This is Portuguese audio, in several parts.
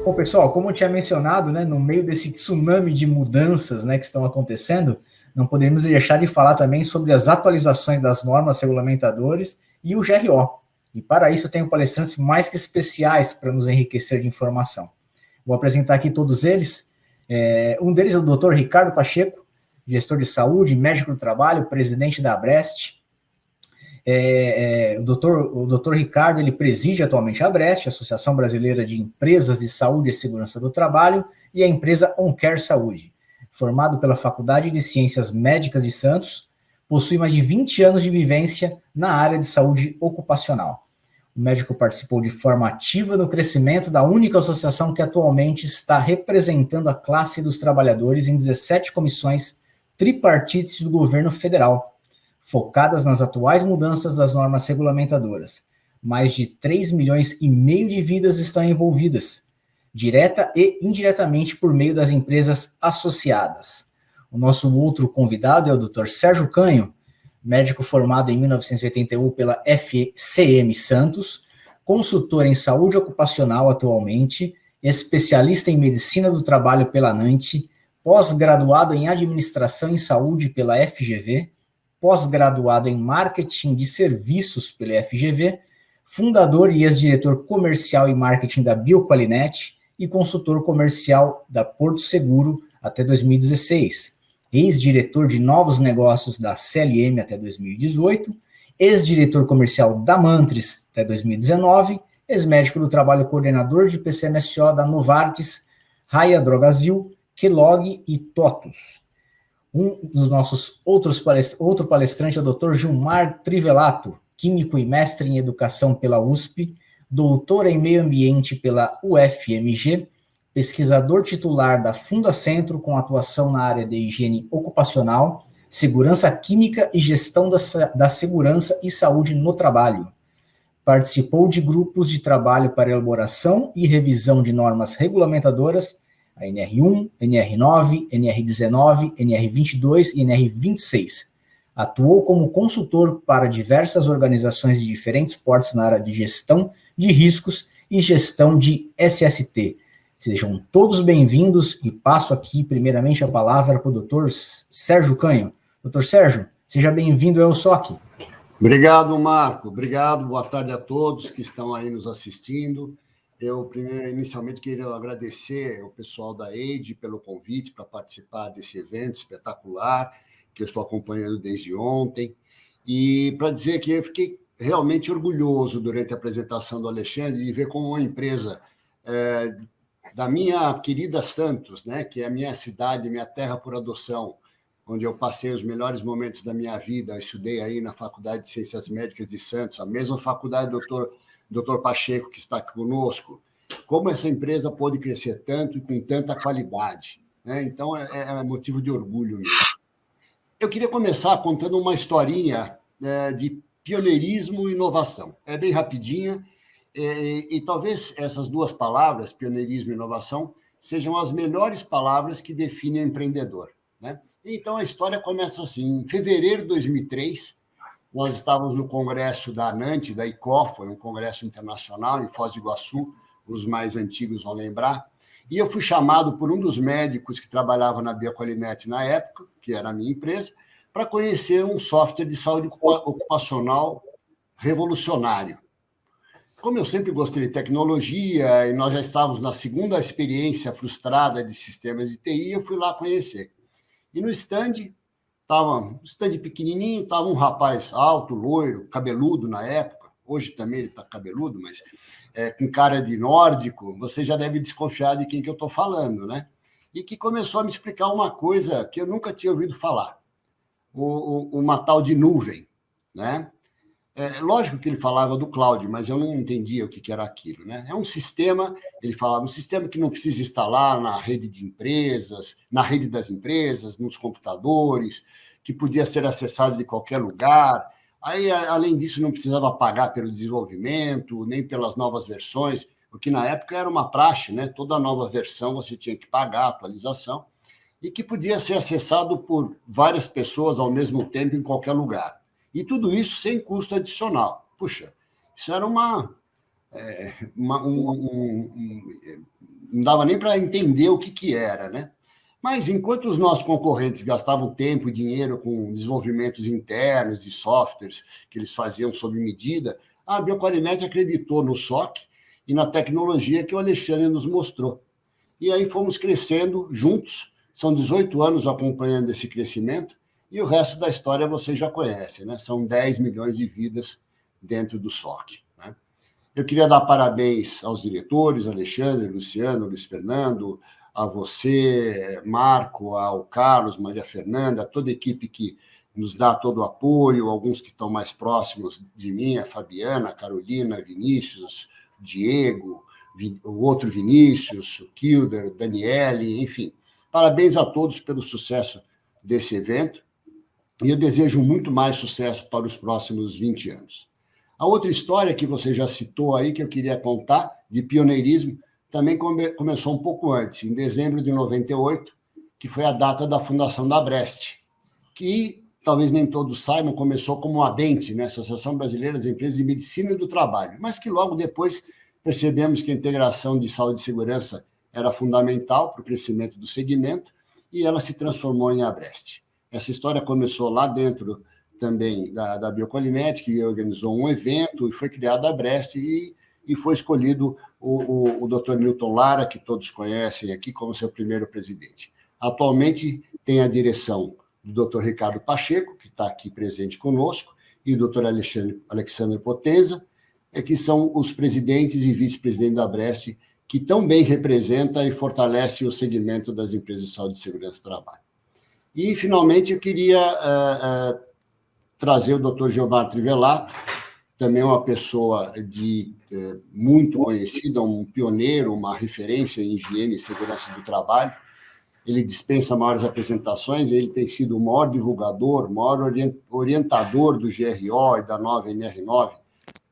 Bom, pessoal, como eu tinha mencionado, né, no meio desse tsunami de mudanças, né, que estão acontecendo, não podemos deixar de falar também sobre as atualizações das normas regulamentadoras e o GRO. E para isso eu tenho palestrantes mais que especiais para nos enriquecer de informação. Vou apresentar aqui todos eles. Um deles é o Dr. Ricardo Pacheco, gestor de saúde, médico do trabalho, presidente da Abrest. O doutor Ricardo, ele preside atualmente a Abrest, Associação Brasileira de Empresas de Saúde e Segurança do Trabalho, e a empresa OnCare Saúde. Formado pela Faculdade de Ciências Médicas de Santos, possui mais de 20 anos de vivência na área de saúde ocupacional. O médico participou de forma ativa no crescimento da única associação que atualmente está representando a classe dos trabalhadores em 17 comissões tripartites do governo federal, focadas nas atuais mudanças das normas regulamentadoras. Mais de 3,5 milhões de vidas estão envolvidas, direta e indiretamente por meio das empresas associadas. O nosso outro convidado é o Dr. Sérgio Canho, médico formado em 1981 pela FCM Santos, consultor em saúde ocupacional atualmente, especialista em medicina do trabalho pela ANANT, pós-graduado em administração em saúde pela FGV, pós-graduado em marketing de serviços pela FGV, fundador e ex-diretor comercial e marketing da Bioqualinet e consultor comercial da Porto Seguro até 2016. Ex-diretor de novos negócios da CLM até 2018, ex-diretor comercial da Mantris até 2019, ex-médico do trabalho coordenador de PCMSO da Novartis, Raia Drogasil, Kellogg e TOTUS. Um dos nossos outro palestrante é o Dr. Gilmar Trivelato, químico e mestre em educação pela USP, doutor em meio ambiente pela UFMG, pesquisador titular da Fundacentro com atuação na área de higiene ocupacional, segurança química e gestão da segurança e saúde no trabalho. Participou de grupos de trabalho para elaboração e revisão de normas regulamentadoras, a NR1, NR9, NR19, NR22 e NR26. Atuou como consultor para diversas organizações de diferentes portes na área de gestão de riscos e gestão de SST. Sejam todos bem-vindos e passo aqui primeiramente a palavra para o Dr. Sérgio Canho. Dr. Sérgio, seja bem-vindo ao SOC. Obrigado, Marco. Obrigado, boa tarde a todos que estão aí nos assistindo. Eu, inicialmente, queria agradecer ao pessoal da EIDE pelo convite para participar desse evento espetacular, que eu estou acompanhando desde ontem, e para dizer que eu fiquei realmente orgulhoso durante a apresentação do Alexandre de ver como uma empresa da minha querida Santos, né, que é a minha cidade, minha terra por adoção, onde eu passei os melhores momentos da minha vida. Eu estudei aí na Faculdade de Ciências Médicas de Santos, a mesma faculdade do Dr. Pacheco, que está aqui conosco. Como essa empresa pôde crescer tanto e com tanta qualidade, né? Então, é motivo de orgulho mesmo. Eu queria começar contando uma historinha de pioneirismo e inovação. É bem rapidinha, e talvez essas duas palavras, pioneirismo e inovação, sejam as melhores palavras que definem o empreendedor, né? Então, a história começa assim. Em fevereiro de 2003, nós estávamos no congresso da ANANT, da ICO, foi um congresso internacional em Foz do Iguaçu, os mais antigos vão lembrar, e eu fui chamado por um dos médicos que trabalhava na Bioqualinet na época, que era a minha empresa, para conhecer um software de saúde ocupacional revolucionário. Como eu sempre gostei de tecnologia, e nós já estávamos na segunda experiência frustrada de sistemas de TI, eu fui lá conhecer. E no stand, estava um stand pequenininho, estava um rapaz alto, loiro, cabeludo na época, hoje também ele está cabeludo, mas com cara de nórdico, você já deve desconfiar de quem que eu estou falando, né? E que começou a me explicar uma coisa que eu nunca tinha ouvido falar, uma tal de nuvem, né? Lógico que ele falava do cloud, mas eu não entendia o que era aquilo, né? É um sistema, ele falava, um sistema que não precisa instalar na rede de empresas, na rede das empresas, nos computadores, que podia ser acessado de qualquer lugar. Aí, além disso, não precisava pagar pelo desenvolvimento, nem pelas novas versões, porque na época era uma praxe, né? Toda nova versão você tinha que pagar a atualização, e que podia ser acessado por várias pessoas ao mesmo tempo em qualquer lugar. E tudo isso sem custo adicional. Puxa, isso era não dava nem para entender o que era, né? Mas, enquanto os nossos concorrentes gastavam tempo e dinheiro com desenvolvimentos internos de softwares que eles faziam sob medida, a Bioqualinet acreditou no SOC e na tecnologia que o Alexandre nos mostrou. E aí fomos crescendo juntos, são 18 anos acompanhando esse crescimento, e o resto da história vocês já conhecem, né? São 10 milhões de vidas dentro do SOC. Né? Eu queria dar parabéns aos diretores, Alexandre, Luciano, Luiz Fernando, a você, Marco, ao Carlos, Maria Fernanda, a toda a equipe que nos dá todo o apoio, alguns que estão mais próximos de mim, a Fabiana, a Carolina, Vinícius, Diego, o outro Vinícius, o Kilder, o Daniele, enfim. Parabéns a todos pelo sucesso desse evento e eu desejo muito mais sucesso para os próximos 20 anos. A outra história que você já citou aí, que eu queria contar, de pioneirismo, também começou um pouco antes, em dezembro de 98, que foi a data da fundação da Abrest, que, talvez nem todos saibam, começou como a ABENT, né? Associação Brasileira das Empresas de Medicina do Trabalho, mas que logo depois percebemos que a integração de saúde e segurança era fundamental para o crescimento do segmento e ela se transformou em Abrest. Essa história começou lá dentro também da Bioqualinet, que organizou um evento e foi criada a Abrest e foi escolhido o Dr. Milton Lara, que todos conhecem aqui, como seu primeiro presidente. Atualmente tem a direção do Dr. Ricardo Pacheco, que está aqui presente conosco, e o Dr. Alexandre Potenza, que são os presidentes e vice-presidentes da Abrest, que tão bem representa e fortalece o segmento das empresas de saúde e segurança do trabalho. E, finalmente, eu queria trazer o Dr. Gilmar Trivelato, também uma pessoa muito conhecida, um pioneiro, uma referência em higiene e segurança do trabalho. Ele dispensa maiores apresentações, ele tem sido o maior divulgador, o maior orientador do GRO e da nova NR9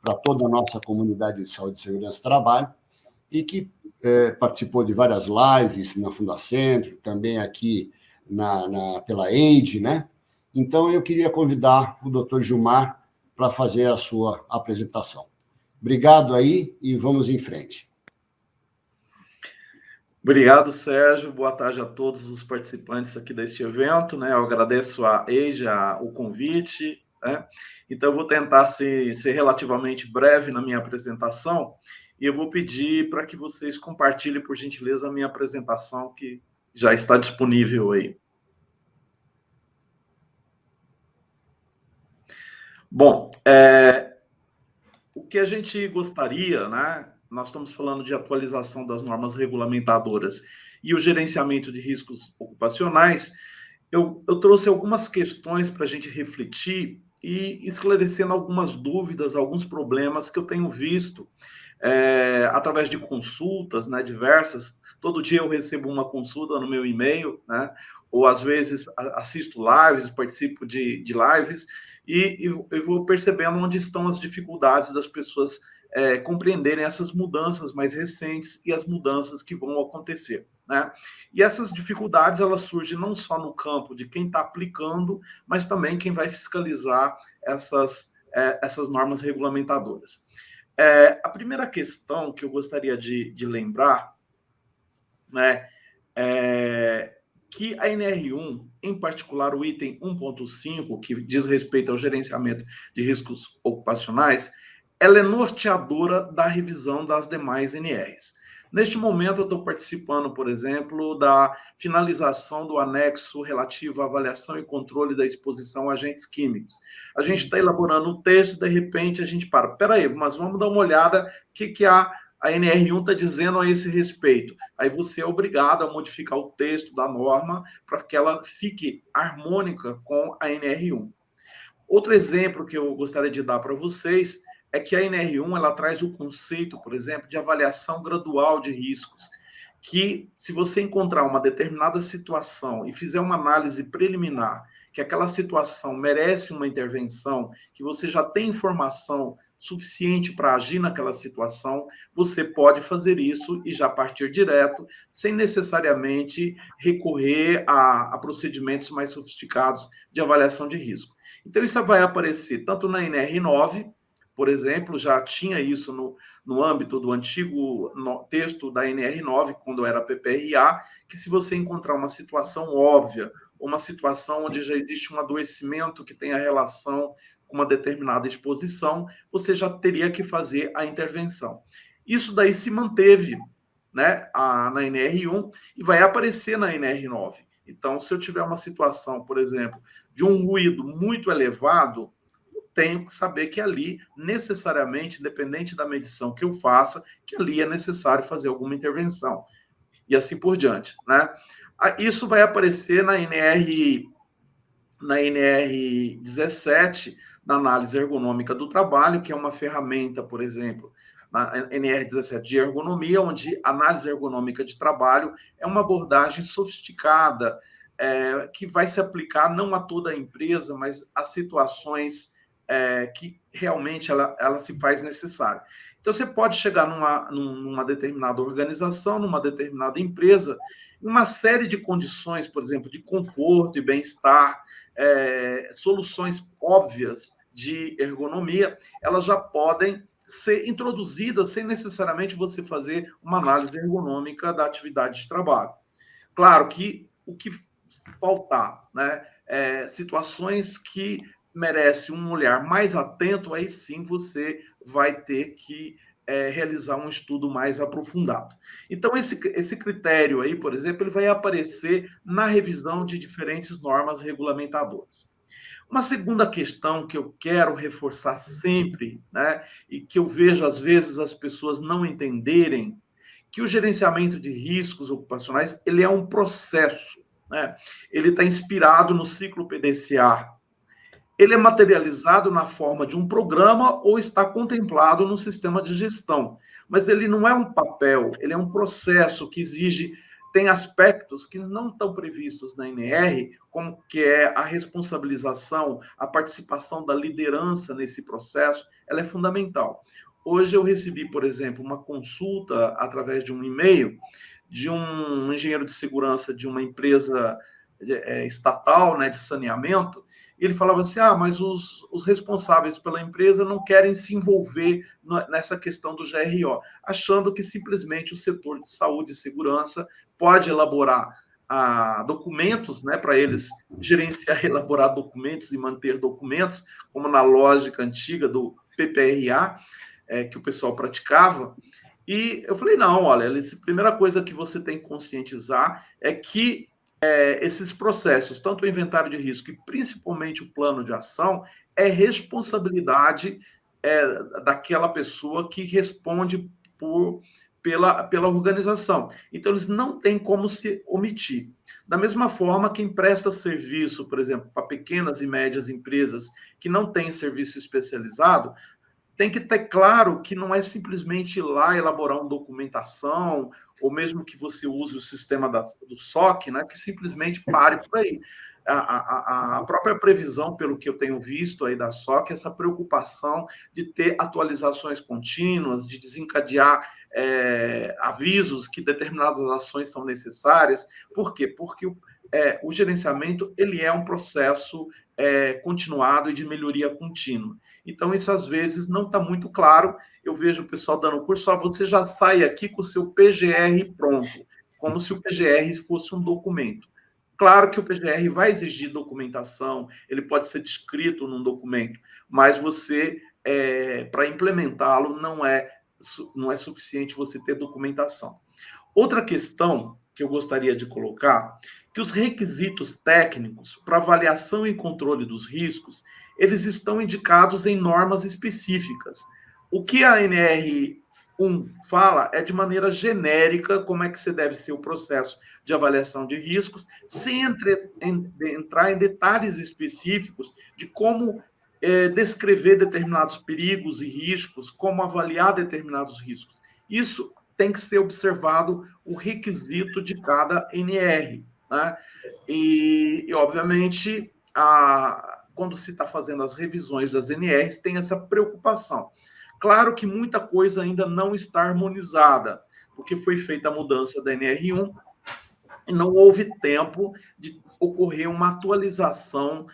para toda a nossa comunidade de saúde e segurança do trabalho, e que participou de várias lives na Fundacentro, também aqui pela AID, né? Então, eu queria convidar o Dr. Gilmar para fazer a sua apresentação. Obrigado aí e vamos em frente. Obrigado, Sérgio. Boa tarde a todos os participantes aqui deste evento, né? Eu agradeço a EIJA o convite, né? Então, eu vou tentar ser relativamente breve na minha apresentação e eu vou pedir para que vocês compartilhem, por gentileza, a minha apresentação, que já está disponível aí. Bom, o que a gente gostaria, né? Nós estamos falando de atualização das normas regulamentadoras e o gerenciamento de riscos ocupacionais. Eu trouxe algumas questões para a gente refletir e esclarecendo algumas dúvidas, alguns problemas que eu tenho visto através de consultas, né, diversas. Todo dia eu recebo uma consulta no meu e-mail, né? Ou às vezes assisto lives, participo de lives, e eu vou percebendo onde estão as dificuldades das pessoas compreenderem essas mudanças mais recentes e as mudanças que vão acontecer, né? E essas dificuldades, elas surgem não só no campo de quem está aplicando, mas também quem vai fiscalizar essas normas regulamentadoras. A primeira questão que eu gostaria de lembrar, né, que a NR1, em particular o item 1.5, que diz respeito ao gerenciamento de riscos ocupacionais, ela é norteadora da revisão das demais NRs. Neste momento, eu estou participando, por exemplo, da finalização do anexo relativo à avaliação e controle da exposição a agentes químicos. A gente está elaborando um texto, de repente a gente para. Espera aí, mas vamos dar uma olhada o que a NR1 está dizendo a esse respeito. Aí você é obrigado a modificar o texto da norma para que ela fique harmônica com a NR1. Outro exemplo que eu gostaria de dar para vocês é que a NR1 ela traz o conceito, por exemplo, de avaliação gradual de riscos, que se você encontrar uma determinada situação e fizer uma análise preliminar, que aquela situação merece uma intervenção, que você já tem informação suficiente para agir naquela situação, você pode fazer isso e já partir direto, sem necessariamente recorrer a procedimentos mais sofisticados de avaliação de risco. Então, isso vai aparecer tanto na NR9, por exemplo, já tinha isso no âmbito do antigo texto da NR9, quando era PPRA, que se você encontrar uma situação óbvia, uma situação onde já existe um adoecimento que tenha relação com uma determinada exposição, você já teria que fazer a intervenção. Isso daí se manteve, né, na NR1 e vai aparecer na NR9. Então, se eu tiver uma situação, por exemplo, de um ruído muito elevado, eu tenho que saber que ali, necessariamente, independente da medição que eu faça, que ali é necessário fazer alguma intervenção. E assim por diante, né? Isso vai aparecer na NR17, na análise ergonômica do trabalho, que é uma ferramenta, por exemplo, na NR17 de ergonomia, onde análise ergonômica de trabalho é uma abordagem sofisticada, que vai se aplicar não a toda a empresa, mas a situações que realmente ela se faz necessária. Então, você pode chegar numa determinada organização, numa determinada empresa, uma série de condições, por exemplo, de conforto e bem-estar, soluções óbvias de ergonomia, elas já podem ser introduzidas sem necessariamente você fazer uma análise ergonômica da atividade de trabalho. Claro que o que faltar, né, situações que merecem um olhar mais atento, aí sim você vai ter que realizar um estudo mais aprofundado. Então, esse critério aí, por exemplo, ele vai aparecer na revisão de diferentes normas regulamentadoras. Uma segunda questão que eu quero reforçar sempre, né, e que eu vejo, às vezes, as pessoas não entenderem, que o gerenciamento de riscos ocupacionais ele é um processo, né? Ele está inspirado no ciclo PDCA. Ele é materializado na forma de um programa ou está contemplado no sistema de gestão. Mas ele não é um papel, ele é um processo que tem aspectos que não estão previstos na NR, como que é a responsabilização, a participação da liderança nesse processo, ela é fundamental. Hoje eu recebi, por exemplo, uma consulta através de um e-mail de um engenheiro de segurança de uma empresa estatal, né, de saneamento. Ele falava assim, mas os responsáveis pela empresa não querem se envolver nessa questão do GRO, achando que simplesmente o setor de saúde e segurança pode elaborar documentos, né, para eles gerenciar, elaborar documentos e manter documentos, como na lógica antiga do PPRA, que o pessoal praticava. E eu falei, não, olha, a primeira coisa que você tem que conscientizar é que esses processos, tanto o inventário de risco e principalmente o plano de ação, é responsabilidade daquela pessoa que responde pela organização. Então, eles não têm como se omitir. Da mesma forma, quem presta serviço, por exemplo, para pequenas e médias empresas que não têm serviço especializado, tem que ter claro que não é simplesmente ir lá elaborar uma documentação, ou mesmo que você use o sistema do SOC, né, que simplesmente pare por aí. A própria previsão, pelo que eu tenho visto aí da SOC, essa preocupação de ter atualizações contínuas, de desencadear avisos que determinadas ações são necessárias. Por quê? Porque o gerenciamento ele é um processo continuado e de melhoria contínua. Então, isso às vezes não está muito claro. Eu vejo o pessoal dando curso, você já sai aqui com o seu PGR pronto, como se o PGR fosse um documento. Claro que o PGR vai exigir documentação, ele pode ser descrito num documento, mas você, para implementá-lo, não é suficiente você ter documentação. Outra questão que eu gostaria de colocar, que os requisitos técnicos para avaliação e controle dos riscos, eles estão indicados em normas específicas. O que a NR1 fala é de maneira genérica como é que você deve ser o processo de avaliação de riscos, sem entrar em detalhes específicos de como descrever determinados perigos e riscos, como avaliar determinados riscos. Isso tem que ser observado o requisito de cada NR. Né? E obviamente, quando se está fazendo as revisões das NRs, tem essa preocupação. Claro que muita coisa ainda não está harmonizada, porque foi feita a mudança da NR1 e não houve tempo de ocorrer uma atualização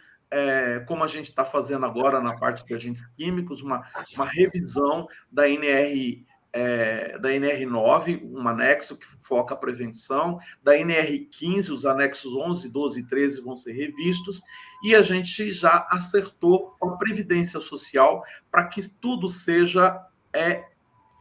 como a gente está fazendo agora na parte de agentes químicos, uma revisão da NR9, um anexo que foca a prevenção, da NR15, os anexos 11, 12 e 13 vão ser revistos, e a gente já acertou a Previdência Social para que tudo seja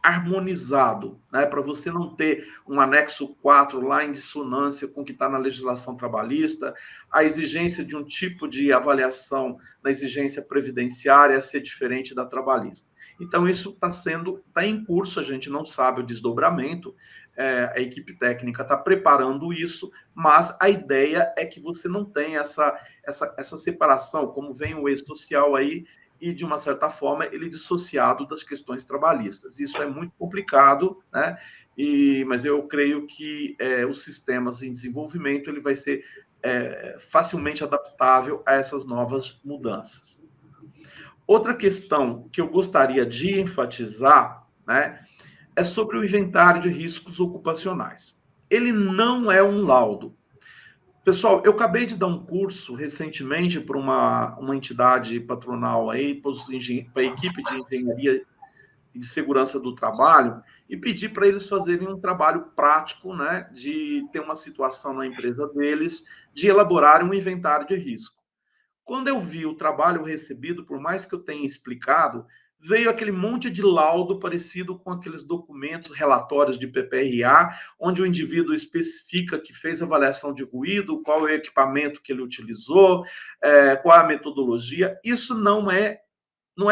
harmonizado, né, para você não ter um anexo 4 lá em dissonância com o que está na legislação trabalhista, a exigência de um tipo de avaliação na exigência previdenciária ser diferente da trabalhista. Então, isso está em curso, a gente não sabe o desdobramento, a equipe técnica está preparando isso, mas a ideia é que você não tenha essa separação, como vem o ex-social aí, e, de uma certa forma, ele dissociado das questões trabalhistas. Isso é muito complicado, né? Mas eu creio que os sistemas em desenvolvimento ele vai ser facilmente adaptável a essas novas mudanças. Outra questão que eu gostaria de enfatizar, né, é sobre o inventário de riscos ocupacionais. Ele não é um laudo. Pessoal, eu acabei de dar um curso recentemente para uma entidade patronal aí, para a equipe de engenharia e de segurança do trabalho, e pedi para eles fazerem um trabalho prático, né, de ter uma situação na empresa deles, de elaborar um inventário de risco. Quando eu vi o trabalho recebido, por mais que eu tenha explicado, veio aquele monte de laudo parecido com aqueles documentos, relatórios de PPRA, onde o indivíduo especifica que fez avaliação de ruído, qual é o equipamento que ele utilizou, qual é a metodologia. Isso não é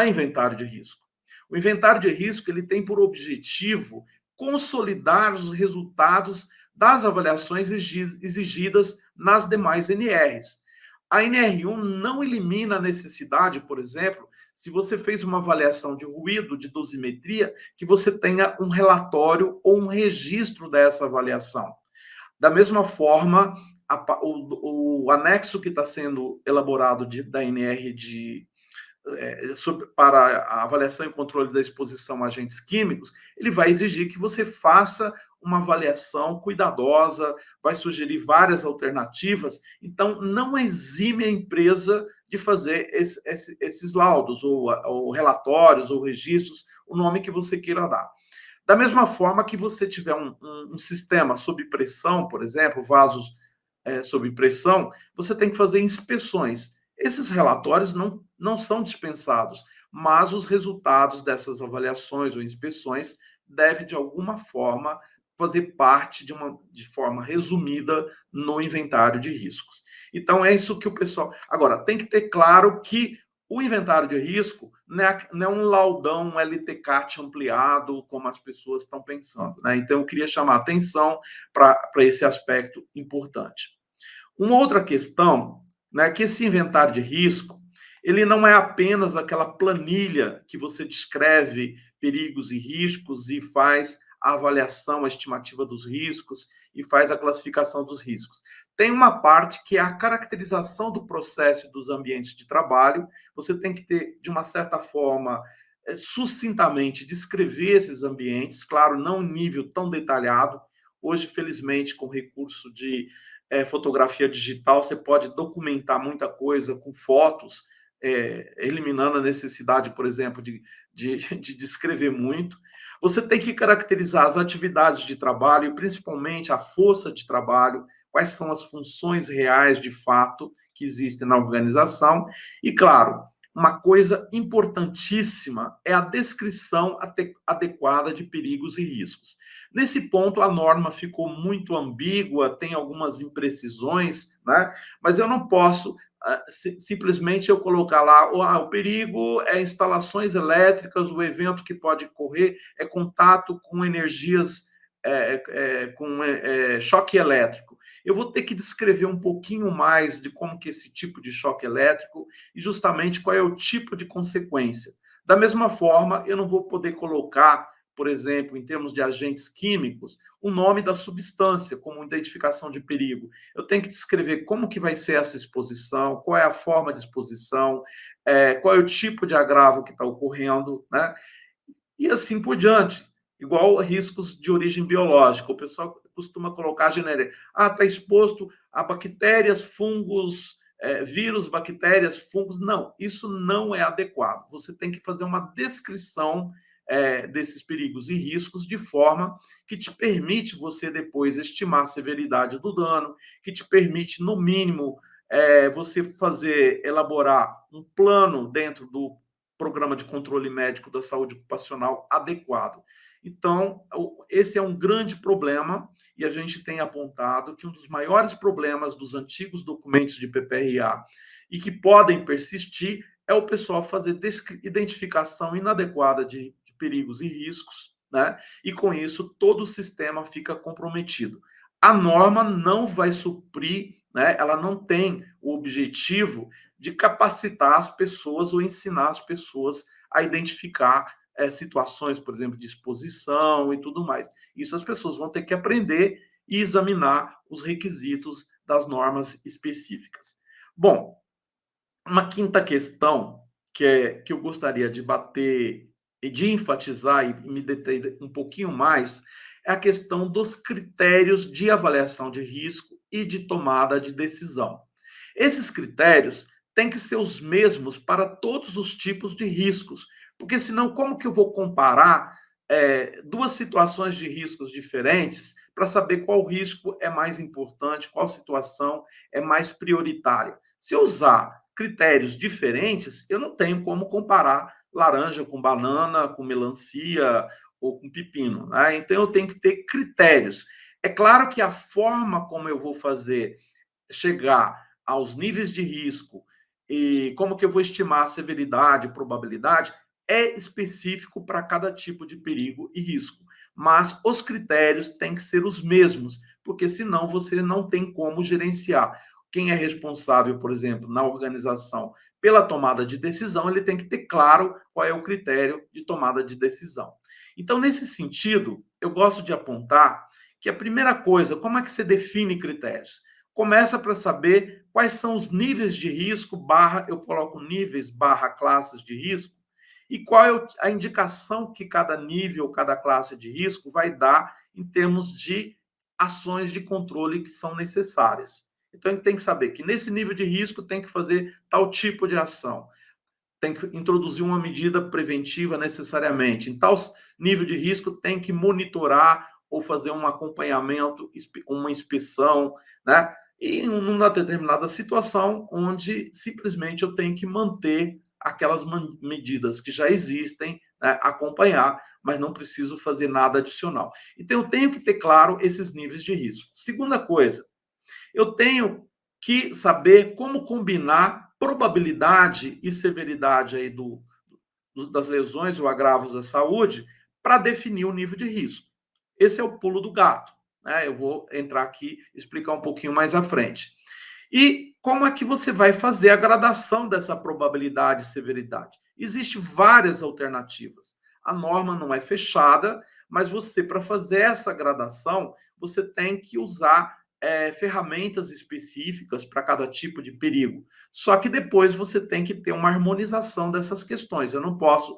inventário de risco. O inventário de risco ele tem por objetivo consolidar os resultados das avaliações exigidas nas demais NRs. A NR1 não elimina a necessidade, por exemplo, se você fez uma avaliação de ruído, de dosimetria, que você tenha um relatório ou um registro dessa avaliação. Da mesma forma, o anexo que está sendo elaborado da NR para a avaliação e controle da exposição a agentes químicos, ele vai exigir que você faça uma avaliação cuidadosa, vai sugerir várias alternativas, então não exime a empresa de fazer esses laudos, ou relatórios, ou registros, o nome que você queira dar. Da mesma forma que você tiver um sistema sob pressão, por exemplo, vasos sob pressão, você tem que fazer inspeções. Esses relatórios não são dispensados, mas os resultados dessas avaliações ou inspeções devem, de alguma forma, fazer parte de forma resumida no inventário de riscos. Então, é isso que o pessoal... Agora, tem que ter claro que o inventário de risco não é um laudão, um LTCAT ampliado, como as pessoas estão pensando, né? Então, eu queria chamar a atenção para esse aspecto importante. Uma outra questão, né, que esse inventário de risco, ele não é apenas aquela planilha que você descreve perigos e riscos e faz a avaliação, a estimativa dos riscos e faz a classificação dos riscos. Tem uma parte que é a caracterização do processo dos ambientes de trabalho. Você tem que ter, de uma certa forma, sucintamente descrever esses ambientes, claro, não em nível tão detalhado. Hoje, felizmente, com o recurso de fotografia digital, você pode documentar muita coisa com fotos, eliminando a necessidade, por exemplo, de descrever muito. Você tem que caracterizar as atividades de trabalho e, principalmente, a força de trabalho, quais são as funções reais, de fato, que existem na organização. E, claro, uma coisa importantíssima é a descrição adequada de perigos e riscos. Nesse ponto, a norma ficou muito ambígua, tem algumas imprecisões, né? Mas eu não posso simplesmente eu colocar lá o perigo é instalações elétricas, o evento que pode ocorrer é contato com energias, com choque elétrico. Eu vou ter que descrever um pouquinho mais de como que esse tipo de choque elétrico e justamente qual é o tipo de consequência. Da mesma forma, eu não vou poder colocar, por exemplo, em termos de agentes químicos, o nome da substância como identificação de perigo. Eu tenho que descrever como que vai ser essa exposição, qual é a forma de exposição, qual é o tipo de agravo que está ocorrendo, né? E assim por diante. Igual riscos de origem biológica. O pessoal costuma colocar genérico. Está exposto a bactérias, fungos, vírus, bactérias, fungos. Não, isso não é adequado. Você tem que fazer uma descrição desses perigos e riscos de forma que te permite você depois estimar a severidade do dano, que te permite, no mínimo, você elaborar um plano dentro do programa de controle médico da saúde ocupacional adequado. Então, esse é um grande problema e a gente tem apontado que um dos maiores problemas dos antigos documentos de PPRA e que podem persistir é o pessoal fazer identificação inadequada de perigos e riscos, né? E com isso todo o sistema fica comprometido. A norma não vai suprir, né? Ela não tem o objetivo de capacitar as pessoas ou ensinar as pessoas a identificar situações, por exemplo, de exposição e tudo mais. Isso as pessoas vão ter que aprender e examinar os requisitos das normas específicas. Bom, uma quinta questão que eu gostaria de bater e de enfatizar e me deter um pouquinho mais é a questão dos critérios de avaliação de risco e de tomada de decisão. Esses critérios têm que ser os mesmos para todos os tipos de riscos, porque senão como que eu vou comparar duas situações de riscos diferentes para saber qual risco é mais importante, qual situação é mais prioritária? Se eu usar critérios diferentes, eu não tenho como comparar laranja com banana, com melancia ou com pepino, né? Então eu tenho que ter critérios. É claro que a forma como eu vou chegar aos níveis de risco e como que eu vou estimar a severidade, probabilidade, é específico para cada tipo de perigo e risco. Mas os critérios têm que ser os mesmos, porque senão você não tem como gerenciar. Quem é responsável, por exemplo, na organização pela tomada de decisão, ele tem que ter claro qual é o critério de tomada de decisão. Então, nesse sentido, eu gosto de apontar que a primeira coisa, como é que você define critérios? Começa para saber quais são os níveis de risco, eu coloco níveis, classes de risco, e qual é a indicação que cada nível, cada classe de risco vai dar em termos de ações de controle que são necessárias. Então, a gente tem que saber que nesse nível de risco tem que fazer tal tipo de ação, tem que introduzir uma medida preventiva necessariamente. Em tal nível de risco tem que monitorar ou fazer um acompanhamento, uma inspeção, né? E em uma determinada situação onde simplesmente eu tenho que manter aquelas medidas que já existem, né, acompanhar, mas não preciso fazer nada adicional. Então, eu tenho que ter claro esses níveis de risco. Segunda coisa, eu tenho que saber como combinar probabilidade e severidade aí das lesões ou agravos da saúde para definir o nível de risco. Esse é o pulo do gato, né? Eu vou entrar aqui e explicar um pouquinho mais à frente. E como é que você vai fazer a gradação dessa probabilidade e severidade? Existem várias alternativas. A norma não é fechada, mas você, para fazer essa gradação, você tem que usar ferramentas específicas para cada tipo de perigo. Só que depois você tem que ter uma harmonização dessas questões. Eu não posso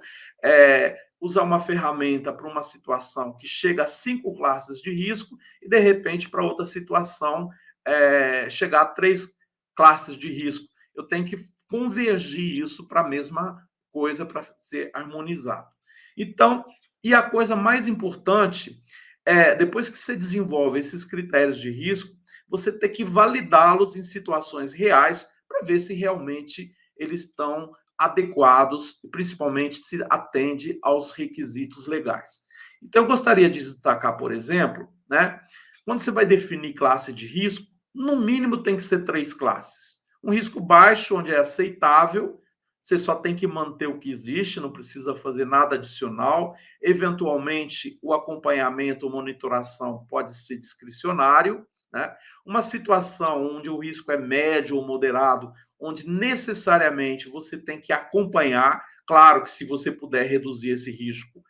usar uma ferramenta para uma situação que chega a 5 classes de risco e, de repente, para outra situação, chegar a 3 classes de risco. Eu tenho que convergir isso para a mesma coisa, para ser harmonizado. Então, e a coisa mais importante depois que você desenvolve esses critérios de risco, você tem que validá-los em situações reais para ver se realmente eles estão adequados, principalmente se atende aos requisitos legais. Então, eu gostaria de destacar, por exemplo, né, quando você vai definir classe de risco, no mínimo tem que ser 3 classes. Um risco baixo, onde é aceitável, você só tem que manter o que existe, não precisa fazer nada adicional. Eventualmente, o acompanhamento ou monitoração pode ser discricionário, né? Uma situação onde o risco é médio ou moderado, onde necessariamente você tem que acompanhar, claro que se você puder reduzir esse risco,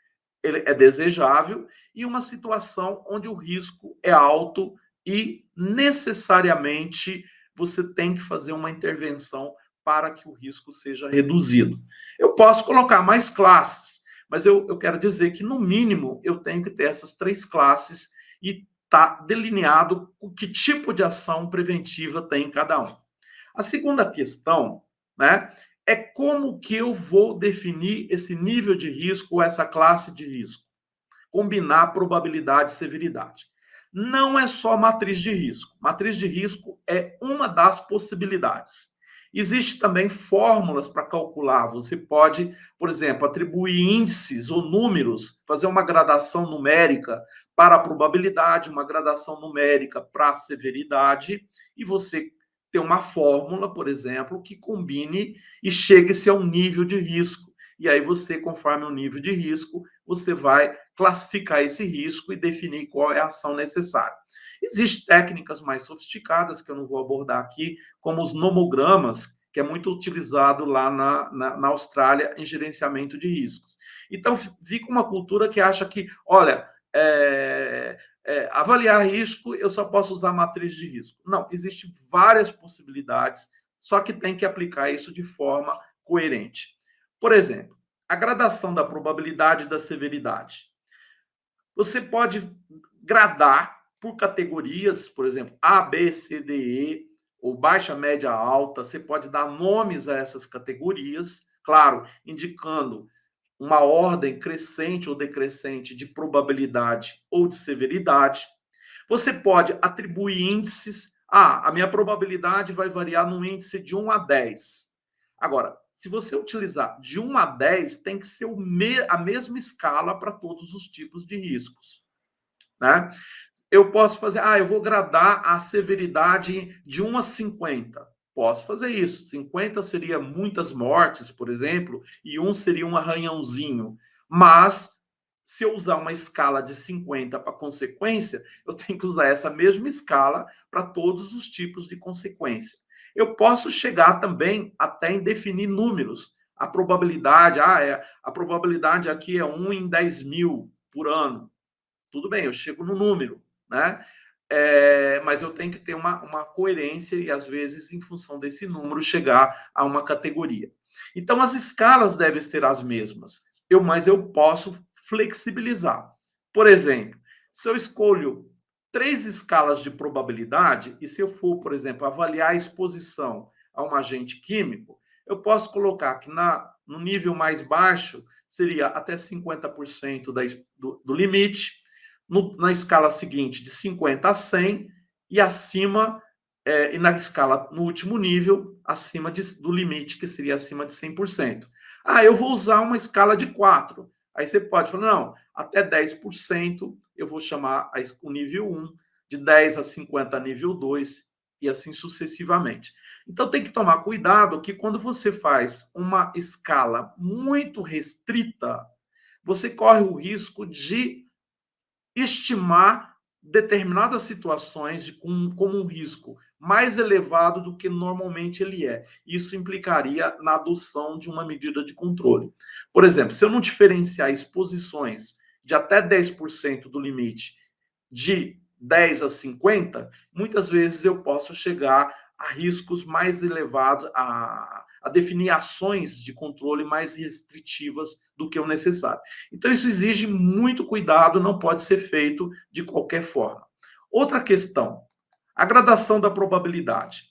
ele é desejável, e uma situação onde o risco é alto e necessariamente você tem que fazer uma intervenção para que o risco seja reduzido. Eu posso colocar mais classes, mas eu quero dizer que, no mínimo, eu tenho que ter essas 3 classes e está delineado o que tipo de ação preventiva tem em cada um. A segunda questão, né, é como que eu vou definir esse nível de risco, essa classe de risco. Combinar probabilidade e severidade. Não é só matriz de risco. Matriz de risco é uma das possibilidades. Existe também fórmulas para calcular. Você pode, por exemplo, atribuir índices ou números, fazer uma gradação numérica para a probabilidade, uma gradação numérica para a severidade, e você ter uma fórmula, por exemplo, que combine e chegue-se a um nível de risco. E aí você, conforme o nível de risco, você vai classificar esse risco e definir qual é a ação necessária. Existem técnicas mais sofisticadas, que eu não vou abordar aqui, como os nomogramas, que é muito utilizado lá na Austrália em gerenciamento de riscos. Então, fica uma cultura que acha que, olha, avaliar risco, eu só posso usar matriz de risco. Não, existem várias possibilidades, só que tem que aplicar isso de forma coerente. Por exemplo, a gradação da probabilidade e da severidade. Você pode gradar por categorias, por exemplo, A, B, C, D, E, ou baixa, média, alta. Você pode dar nomes a essas categorias, claro, indicando uma ordem crescente ou decrescente de probabilidade ou de severidade. Você pode atribuir índices. A minha probabilidade vai variar num índice de 1 a 10. Agora, se você utilizar de 1 a 10, tem que ser a mesma escala para todos os tipos de riscos, né? Eu posso fazer, eu vou gradar a severidade de 1 a 50. Posso fazer isso. 50 seria muitas mortes, por exemplo, e 1 seria um arranhãozinho. Mas, se eu usar uma escala de 50 para consequência, eu tenho que usar essa mesma escala para todos os tipos de consequência. Eu posso chegar também até em definir números. A probabilidade, a probabilidade aqui é 1 em 10 mil por ano. Tudo bem, eu chego no número, né? Mas eu tenho que ter uma coerência e, às vezes, em função desse número, chegar a uma categoria. Então, as escalas devem ser as mesmas, mas eu posso flexibilizar. Por exemplo, se eu escolho 3 escalas de probabilidade, e se eu for, por exemplo, avaliar a exposição a um agente químico, eu posso colocar que no nível mais baixo seria até 50% do limite, na escala seguinte de 50 a 100, e acima, e na escala, no último nível, acima do limite, que seria acima de 100%. Eu vou usar uma escala de 4. Aí você pode falar, não, até 10% eu vou chamar o nível 1, de 10 a 50 nível 2, e assim sucessivamente. Então tem que tomar cuidado que quando você faz uma escala muito restrita, você corre o risco de estimar determinadas situações como um risco mais elevado do que normalmente ele é. Isso implicaria na adoção de uma medida de controle. Por exemplo, se eu não diferenciar exposições de até 10% do limite de 10 a 50, muitas vezes eu posso chegar a riscos mais elevados, a definir ações de controle mais restritivas do que o necessário. Então, isso exige muito cuidado, não pode ser feito de qualquer forma. Outra questão, a gradação da probabilidade.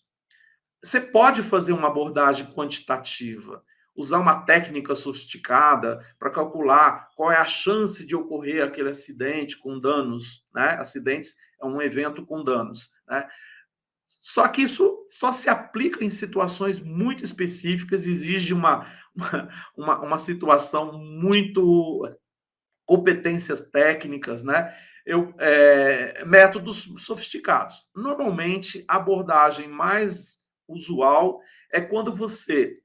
Você pode fazer uma abordagem quantitativa, usar uma técnica sofisticada para calcular qual é a chance de ocorrer aquele acidente com danos, né? Acidentes é um evento com danos, né? Só que isso só se aplica em situações muito específicas, exige uma situação muito... competências técnicas, né? Métodos sofisticados. Normalmente, a abordagem mais usual é quando você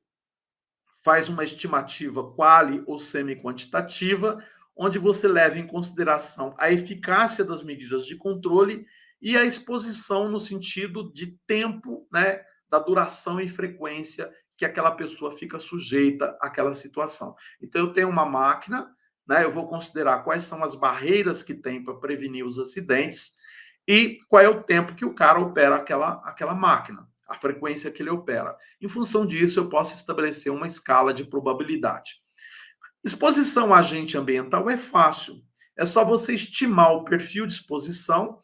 faz uma estimativa quali ou semi-quantitativa, onde você leva em consideração a eficácia das medidas de controle e a exposição no sentido de tempo, né, da duração e frequência que aquela pessoa fica sujeita àquela situação. Então, eu tenho uma máquina, né, eu vou considerar quais são as barreiras que tem para prevenir os acidentes e qual é o tempo que o cara opera aquela máquina, a frequência que ele opera. Em função disso, eu posso estabelecer uma escala de probabilidade. Exposição a agente ambiental é fácil. É só você estimar o perfil de exposição.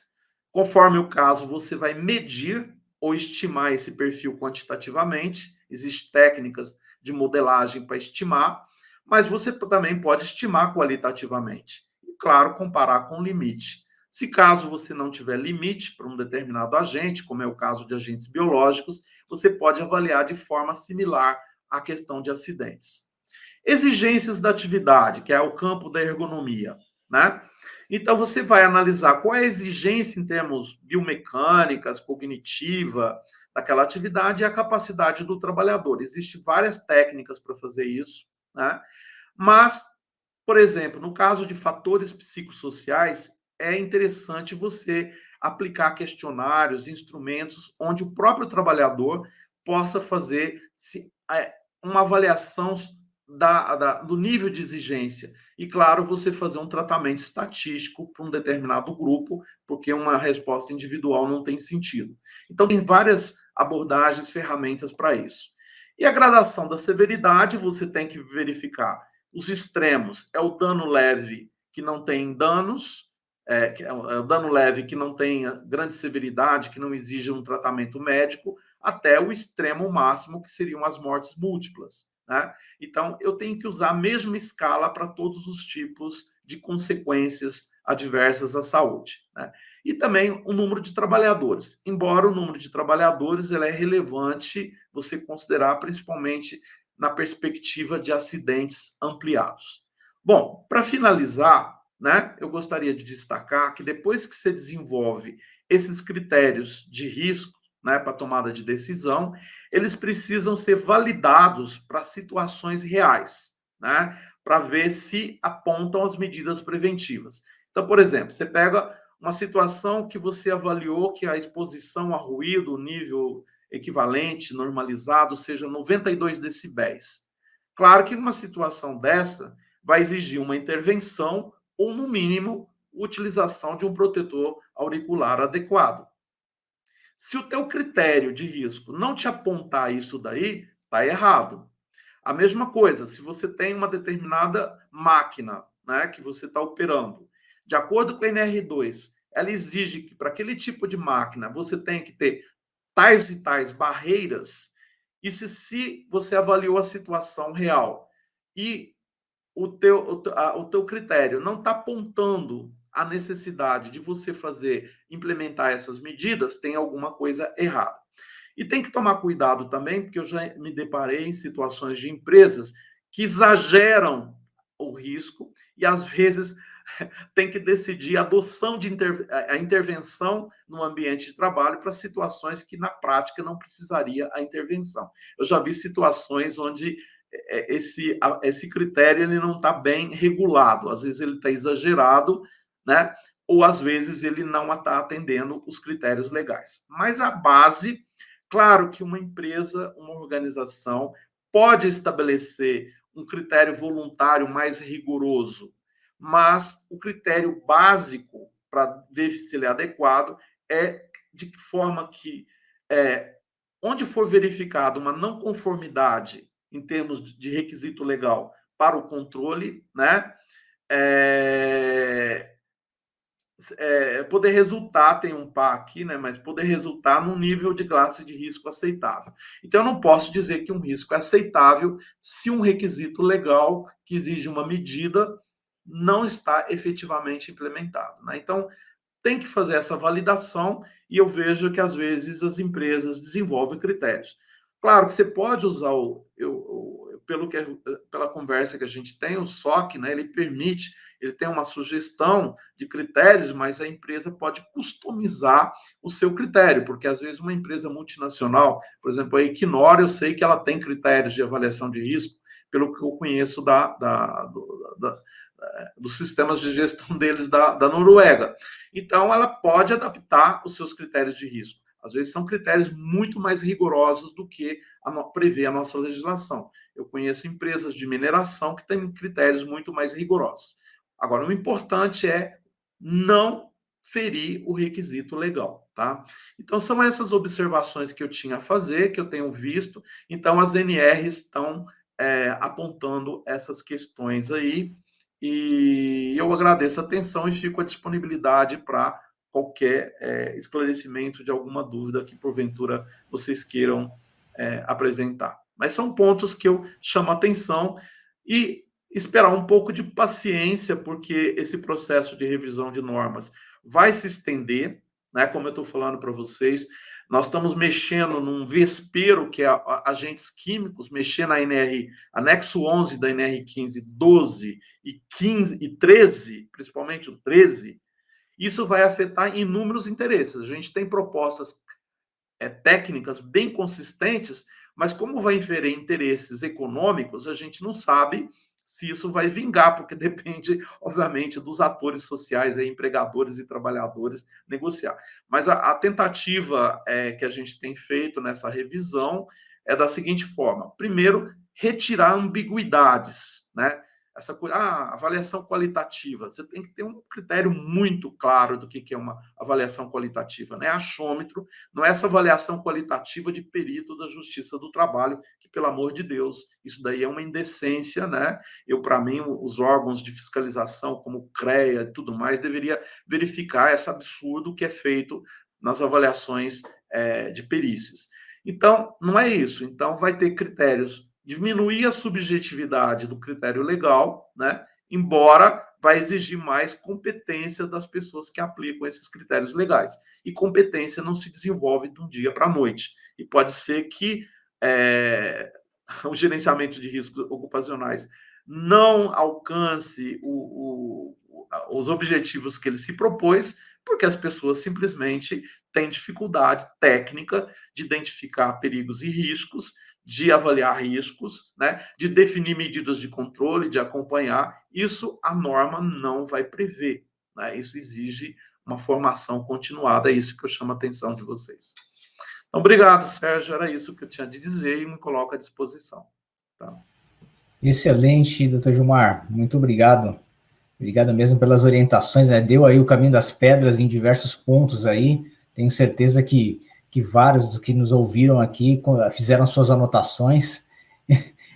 Conforme o caso, você vai medir ou estimar esse perfil quantitativamente, existem técnicas de modelagem para estimar, mas você também pode estimar qualitativamente. E, claro, comparar com o limite. Se caso você não tiver limite para um determinado agente, como é o caso de agentes biológicos, você pode avaliar de forma similar à questão de acidentes. Exigências da atividade, que é o campo da ergonomia, né? Então, você vai analisar qual é a exigência em termos biomecânicas, cognitiva, daquela atividade e a capacidade do trabalhador. Existem várias técnicas para fazer isso, né? Mas, por exemplo, no caso de fatores psicossociais, é interessante você aplicar questionários, instrumentos, onde o próprio trabalhador possa fazer uma avaliação do nível de exigência. E, claro, você fazer um tratamento estatístico para um determinado grupo, porque uma resposta individual não tem sentido. Então, tem várias abordagens, ferramentas para isso. E a gradação da severidade, você tem que verificar os extremos. É o dano leve, que não tem danos, é o dano leve que não tem grande severidade, que não exige um tratamento médico, até o extremo máximo, que seriam as mortes múltiplas, né? Então, eu tenho que usar a mesma escala para todos os tipos de consequências adversas à saúde, né? E também o número de trabalhadores. Embora o número de trabalhadores ele é relevante você considerar principalmente na perspectiva de acidentes ampliados. Bom, para finalizar, né, eu gostaria de destacar que depois que você desenvolve esses critérios de risco, né, para tomada de decisão, eles precisam ser validados para situações reais, né, para ver se apontam as medidas preventivas. Então, por exemplo, você pega uma situação que você avaliou que a exposição a ruído, o nível equivalente, normalizado, seja 92 decibéis. Claro que numa situação dessa, vai exigir uma intervenção ou, no mínimo, utilização de um protetor auricular adequado. Se o teu critério de risco não te apontar isso daí, está errado. A mesma coisa, se você tem uma determinada máquina, né, que você está operando, de acordo com a NR2, ela exige que para aquele tipo de máquina você tenha que ter tais e tais barreiras, e se você avaliou a situação real e o teu critério não está apontando a necessidade de você implementar essas medidas, tem alguma coisa errada. E tem que tomar cuidado também, porque eu já me deparei em situações de empresas que exageram o risco e, às vezes, tem que decidir a adoção de a intervenção no ambiente de trabalho para situações que, na prática, não precisaria a intervenção. Eu já vi situações onde esse critério ele não está bem regulado, às vezes ele está exagerado, né? Ou às vezes ele não está atendendo os critérios legais. Mas a base, claro que uma empresa, uma organização pode estabelecer um critério voluntário mais rigoroso, mas o critério básico para ver se ele é adequado é de que forma que, onde for verificada uma não conformidade em termos de requisito legal para o controle, né? Poder resultar, tem um par aqui, né? Mas poder resultar num nível de classe de risco aceitável. Então, eu não posso dizer que um risco é aceitável se um requisito legal que exige uma medida não está efetivamente implementado, né? Então, tem que fazer essa validação e eu vejo que, às vezes, as empresas desenvolvem critérios. Claro que você pode usar pela conversa que a gente tem, o SOC, né, ele tem uma sugestão de critérios, mas a empresa pode customizar o seu critério, porque às vezes uma empresa multinacional, por exemplo, a Equinor, eu sei que ela tem critérios de avaliação de risco, pelo que eu conheço dos sistemas de gestão deles da Noruega. Então, ela pode adaptar os seus critérios de risco. Às vezes são critérios muito mais rigorosos do que prevê a nossa legislação. Eu conheço empresas de mineração que têm critérios muito mais rigorosos. Agora, o importante é não ferir o requisito legal, tá? Então, são essas observações que eu tinha a fazer, que eu tenho visto. Então, as NRs estão apontando essas questões aí. E eu agradeço a atenção e fico à disponibilidade para qualquer esclarecimento de alguma dúvida que, porventura, vocês queiram apresentar. Mas são pontos que eu chamo a atenção e esperar um pouco de paciência, porque esse processo de revisão de normas vai se estender, né? Como eu estou falando para vocês, nós estamos mexendo num vespeiro que é agentes químicos, mexendo na NR, anexo 11 da NR 15, 12 e 15 e 13, principalmente o 13, isso vai afetar inúmeros interesses. A gente tem propostas técnicas bem consistentes, mas como vai inferir interesses econômicos, a gente não sabe se isso vai vingar, porque depende, obviamente, dos atores sociais, empregadores e trabalhadores, negociar. Mas a tentativa que a gente tem feito nessa revisão é da seguinte forma: primeiro, retirar ambiguidades, né? Essa coisa, avaliação qualitativa. Você tem que ter um critério muito claro do que é uma avaliação qualitativa, né? Achômetro, não é essa avaliação qualitativa de perito da Justiça do Trabalho, que, pelo amor de Deus, isso daí é uma indecência, né? Para mim, os órgãos de fiscalização, como o CREA e tudo mais, deveria verificar esse absurdo que é feito nas avaliações de perícias. Então, não é isso. Então, vai ter critérios, diminuir a subjetividade do critério legal, né? Embora vai exigir mais competência das pessoas que aplicam esses critérios legais. E competência não se desenvolve de um dia para a noite. E pode ser que o gerenciamento de riscos ocupacionais não alcance os objetivos que ele se propôs, porque as pessoas simplesmente têm dificuldade técnica de identificar perigos e riscos, de avaliar riscos, né, de definir medidas de controle, de acompanhar. Isso a norma não vai prever, né? Isso exige uma formação continuada, é isso que eu chamo a atenção de vocês. Então, obrigado, Sérgio, era isso que eu tinha de dizer e me coloco à disposição. Tá? Excelente, doutor Gilmar, muito obrigado. Obrigado mesmo pelas orientações, né? Deu aí o caminho das pedras em diversos pontos aí, tenho certeza que vários dos que nos ouviram aqui fizeram suas anotações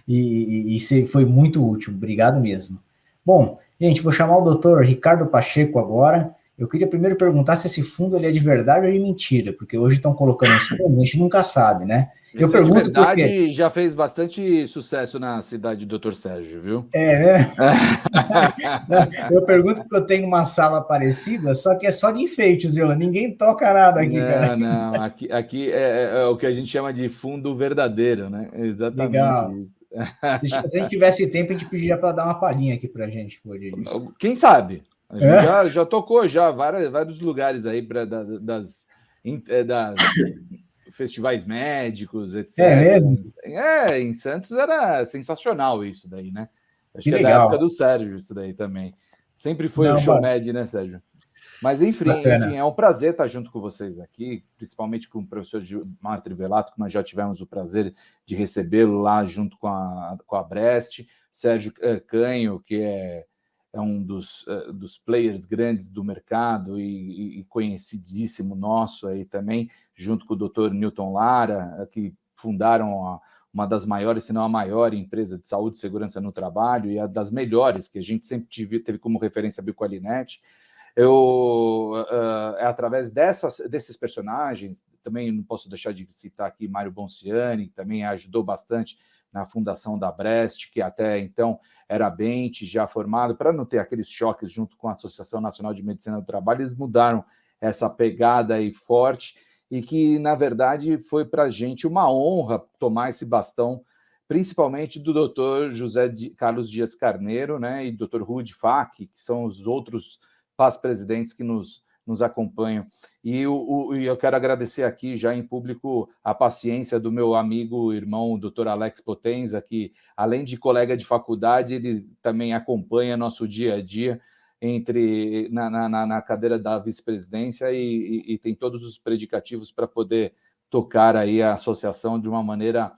e foi muito útil, obrigado mesmo. Bom, gente, vou chamar o doutor Ricardo Pacheco agora. Eu queria primeiro perguntar se esse fundo ele é de verdade ou de mentira, porque hoje estão colocando uns fundos, a gente nunca sabe, né? Eu pergunto de verdade porque já fez bastante sucesso na cidade do Dr. Sérgio, viu? Né? Eu pergunto porque eu tenho uma sala parecida, só que é só de enfeites, viu? Ninguém toca nada aqui, cara. Não, aqui é o que a gente chama de fundo verdadeiro, né? Exatamente. Legal. Isso. Se a gente tivesse tempo, a gente pediria para dar uma palhinha aqui para a gente. Quem sabe? A gente já tocou vários lugares aí das festivais médicos, etc. É mesmo? Em Santos era sensacional isso daí, né? Acho que é legal. da época do Sérgio isso daí também. Sempre foi o show med, né, Sérgio? Mas, enfim, é um prazer estar junto com vocês aqui, principalmente com o professor Gilmar Trivelato, que nós já tivemos o prazer de recebê-lo lá junto com a Brest, Sérgio Canho, que é um dos players grandes do mercado e conhecidíssimo nosso aí também, junto com o Dr. Newton Lara, que fundaram uma das maiores, se não a maior empresa de saúde e segurança no trabalho, e a das melhores, que a gente sempre teve como referência a Biqualinet. Através desses personagens, também não posso deixar de citar aqui Mário Bonciani, que também ajudou bastante na fundação da Brest, que até então era BENT, já formado, para não ter aqueles choques junto com a Associação Nacional de Medicina do Trabalho, eles mudaram essa pegada aí forte, e que, na verdade, foi para a gente uma honra tomar esse bastão, principalmente do doutor José Carlos Dias Carneiro, né, e do doutor Rudi Fak, que são os outros paz-presidentes que nos acompanham. E eu quero agradecer aqui, já em público, a paciência do meu amigo, irmão, doutor Alex Potenza, que, além de colega de faculdade, ele também acompanha nosso dia a dia na cadeira da vice-presidência e tem todos os predicativos para poder tocar aí a associação de uma maneira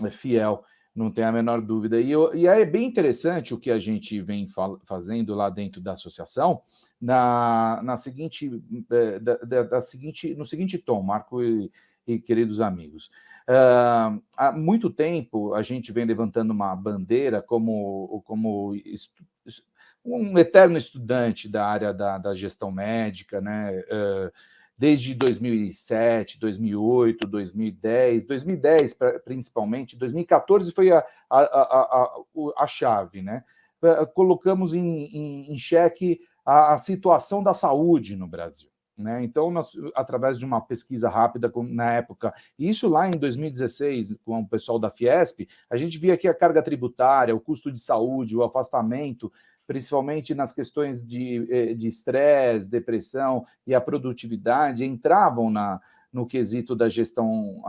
fiel, não tem a menor dúvida. E é bem interessante o que a gente vem fazendo lá dentro da associação, no seguinte tom, Marco e queridos amigos. Há muito tempo a gente vem levantando uma bandeira como um eterno estudante da área da gestão médica, né? Desde 2007, 2008, 2010, 2010 principalmente, 2014 foi a chave, né? Colocamos em xeque a situação da saúde no Brasil, né? Então, nós, através de uma pesquisa rápida na época, isso lá em 2016, com o pessoal da Fiesp, a gente via que a carga tributária, o custo de saúde, o afastamento, principalmente nas questões de estresse, depressão e a produtividade, entravam no quesito da gestão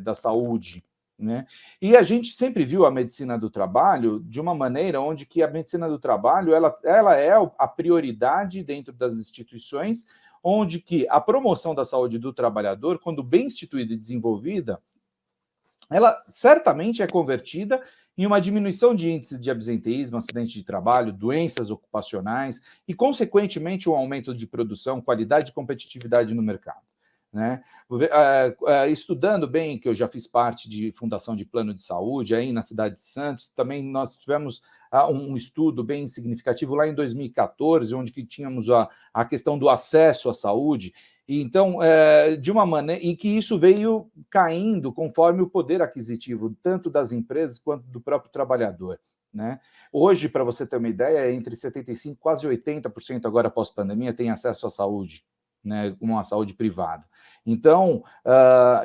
da saúde, né? E a gente sempre viu a medicina do trabalho de uma maneira onde que a medicina do trabalho ela é a prioridade dentro das instituições, onde que a promoção da saúde do trabalhador, quando bem instituída e desenvolvida, ela certamente é convertida em uma diminuição de índices de absenteísmo, acidente de trabalho, doenças ocupacionais e, consequentemente, um aumento de produção, qualidade e competitividade no mercado, né? Estudando bem, que eu já fiz parte de fundação de plano de saúde aí na cidade de Santos, também nós tivemos um estudo bem significativo lá em 2014, onde que tínhamos a questão do acesso à saúde. Então, de uma maneira, e que isso veio caindo conforme o poder aquisitivo, tanto das empresas quanto do próprio trabalhador, né? Hoje, para você ter uma ideia, entre 75% quase 80% agora pós-pandemia tem acesso à saúde, né, uma saúde privada. Então,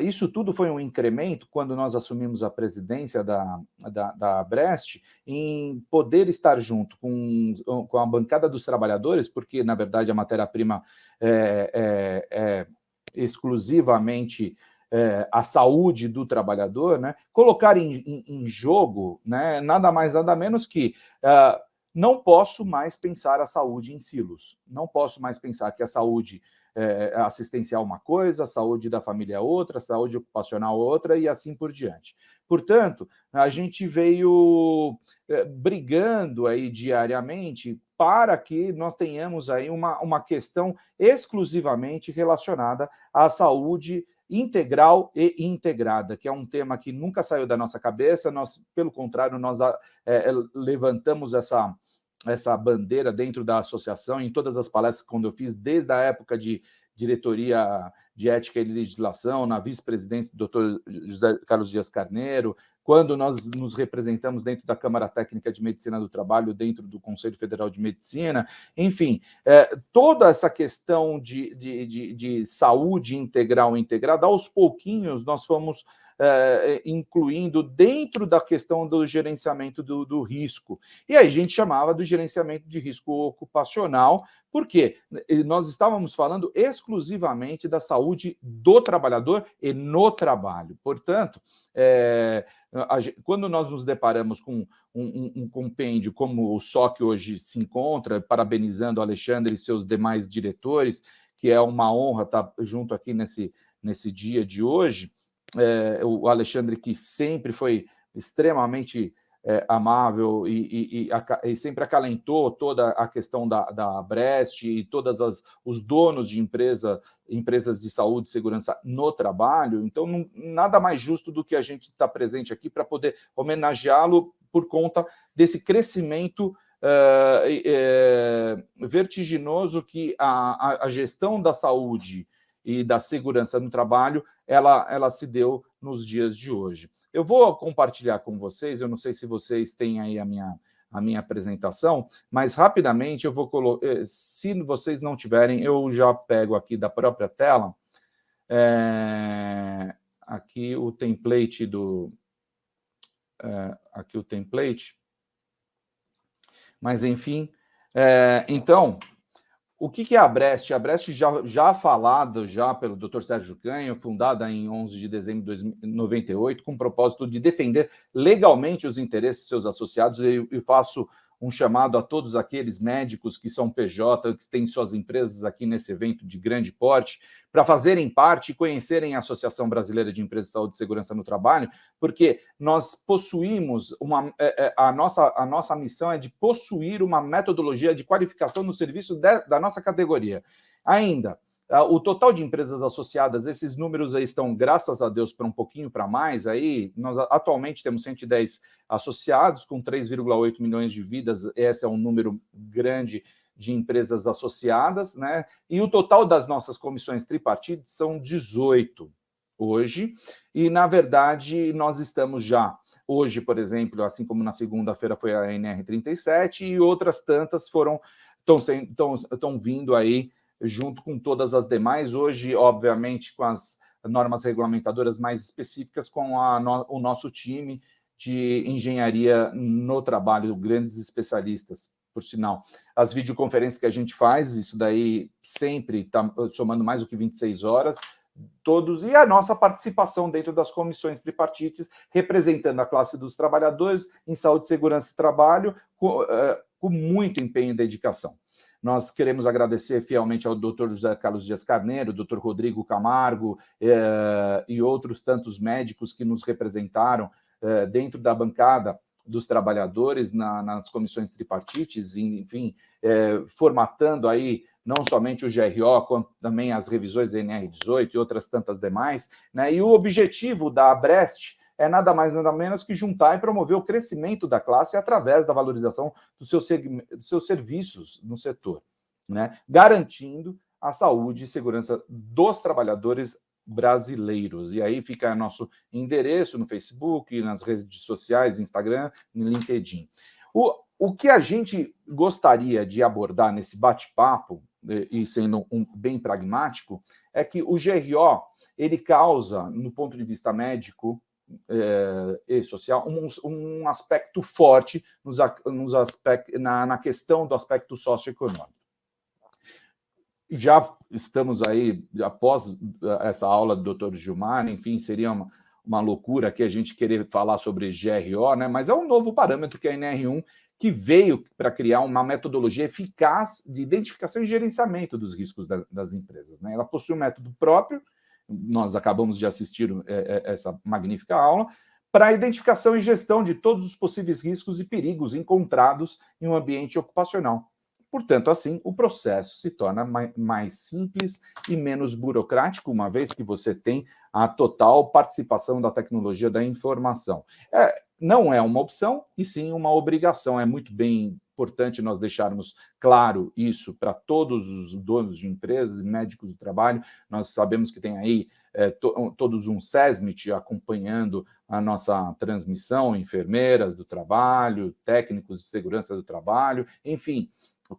isso tudo foi um incremento quando nós assumimos a presidência da Abrest, em poder estar junto com a bancada dos trabalhadores, porque, na verdade, a matéria-prima é exclusivamente a saúde do trabalhador, né? Colocar em jogo, né, nada mais, nada menos que não posso mais pensar a saúde em silos, não posso mais pensar que a saúde assistencial uma coisa, a saúde da família outra, a saúde ocupacional outra e assim por diante. Portanto, a gente veio brigando aí diariamente para que nós tenhamos aí uma questão exclusivamente relacionada à saúde integral e integrada, que é um tema que nunca saiu da nossa cabeça. Nós, pelo contrário, nós levantamos essa bandeira dentro da associação, em todas as palestras quando eu fiz, desde a época de diretoria de ética e legislação, na vice-presidência do Dr. José Carlos Dias Carneiro, quando nós nos representamos dentro da Câmara Técnica de Medicina do Trabalho, dentro do Conselho Federal de Medicina, enfim, toda essa questão de saúde integral e integrada, aos pouquinhos nós fomos incluindo dentro da questão do gerenciamento do risco. E aí a gente chamava do gerenciamento de risco ocupacional, porque nós estávamos falando exclusivamente da saúde do trabalhador e no trabalho. Portanto, quando nós nos deparamos com um compêndio como o SOC hoje se encontra, parabenizando o Alexandre e seus demais diretores, que é uma honra estar junto aqui nesse dia de hoje, o Alexandre, que sempre foi extremamente amável e sempre acalentou toda a questão da Abrest e todos os donos de empresas de saúde e segurança no trabalho. Então, nada mais justo do que a gente estar presente aqui para poder homenageá-lo por conta desse crescimento vertiginoso que a gestão da saúde e da segurança no trabalho, ela se deu nos dias de hoje. Eu vou compartilhar com vocês, eu não sei se vocês têm aí a minha apresentação, mas rapidamente eu vou colocar, se vocês não tiverem, eu já pego aqui da própria tela, aqui o template aqui o template, mas enfim, então, o que é a Abrest? A Abrest já falada pelo Dr. Sérgio Canho, fundada em 11 de dezembro de 1998, com o propósito de defender legalmente os interesses de seus associados, e faço um chamado a todos aqueles médicos que são PJ, que têm suas empresas aqui nesse evento de grande porte, para fazerem parte e conhecerem a Associação Brasileira de Empresas de Saúde e Segurança no Trabalho, porque nós possuímos a nossa missão é de possuir uma metodologia de qualificação no serviço da nossa categoria. Ainda, O total de empresas associadas, esses números aí estão, graças a Deus, para um pouquinho para mais. Aí nós atualmente temos 110 associados com 3,8 milhões de vidas. Esse é um número grande de empresas associadas, né? E o total das nossas comissões tripartidas são 18 hoje. E, na verdade, nós estamos já hoje, por exemplo, assim como na segunda-feira foi a NR37, e outras tantas estão vindo aí junto com todas as demais, hoje, obviamente, com as normas regulamentadoras mais específicas, com o nosso time de engenharia no trabalho, grandes especialistas, por sinal. As videoconferências que a gente faz, isso daí sempre está somando mais do que 26 horas, todos, e a nossa participação dentro das comissões tripartites, representando a classe dos trabalhadores em saúde, segurança e trabalho, com muito empenho e dedicação. Nós queremos agradecer fielmente ao Dr. José Carlos Dias Carneiro, Dr. Rodrigo Camargo e outros tantos médicos que nos representaram dentro da bancada dos trabalhadores nas comissões tripartites, enfim, formatando aí não somente o GRO, quanto também as revisões da NR18 e outras tantas demais, né? E o objetivo da Abrest é nada mais, nada menos que juntar e promover o crescimento da classe através da valorização dos seus serviços no setor, né? Garantindo a saúde e segurança dos trabalhadores brasileiros. E aí fica nosso endereço no Facebook, nas redes sociais, Instagram, no LinkedIn. O que a gente gostaria de abordar nesse bate-papo, e sendo bem pragmático, é que o GRO, ele causa, no ponto de vista médico e social, um aspecto forte na questão do aspecto socioeconômico. Já estamos aí, após essa aula do Dr. Gilmar, enfim, seria uma loucura aqui a gente querer falar sobre GRO, né? Mas é um novo parâmetro que é a NR1, que veio para criar uma metodologia eficaz de identificação e gerenciamento dos riscos das empresas, né? Ela possui um método próprio, nós acabamos de assistir essa magnífica aula, para a identificação e gestão de todos os possíveis riscos e perigos encontrados em um ambiente ocupacional. Portanto, assim, o processo se torna mais simples e menos burocrático, uma vez que você tem a total participação da tecnologia da informação. Não é uma opção, e sim uma obrigação. É muito bem importante nós deixarmos claro isso para todos os donos de empresas e médicos do trabalho. Nós sabemos que tem aí todos um SESMIT acompanhando a nossa transmissão, enfermeiras do trabalho, técnicos de segurança do trabalho, enfim,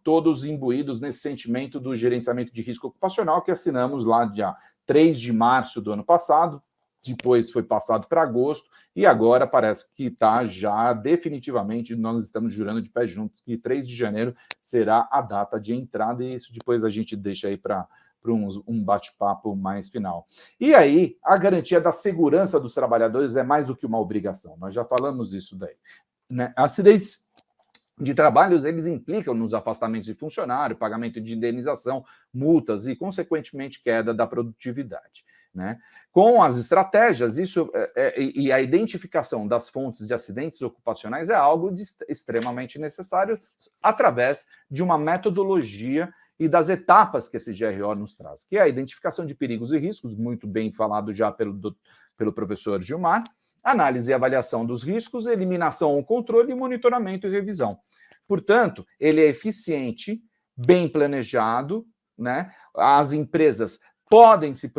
todos imbuídos nesse sentimento do gerenciamento de risco ocupacional que assinamos lá dia 3 de março do ano passado, depois foi passado para agosto, e agora parece que está já definitivamente, nós estamos jurando de pé juntos, que 3 de janeiro será a data de entrada, e isso depois a gente deixa aí para um bate-papo mais final. E aí, a garantia da segurança dos trabalhadores é mais do que uma obrigação, nós já falamos isso daí, né? Acidentes de trabalhos, eles implicam nos afastamentos de funcionário, pagamento de indenização, multas e, consequentemente, queda da produtividade, né? Com as estratégias, isso e a identificação das fontes de acidentes ocupacionais é algo extremamente necessário através de uma metodologia e das etapas que esse GRO nos traz, que é a identificação de perigos e riscos, muito bem falado já pelo professor Gilmar, análise e avaliação dos riscos, eliminação ou controle, monitoramento e revisão. Portanto, ele é eficiente, bem planejado, né? As empresas podem se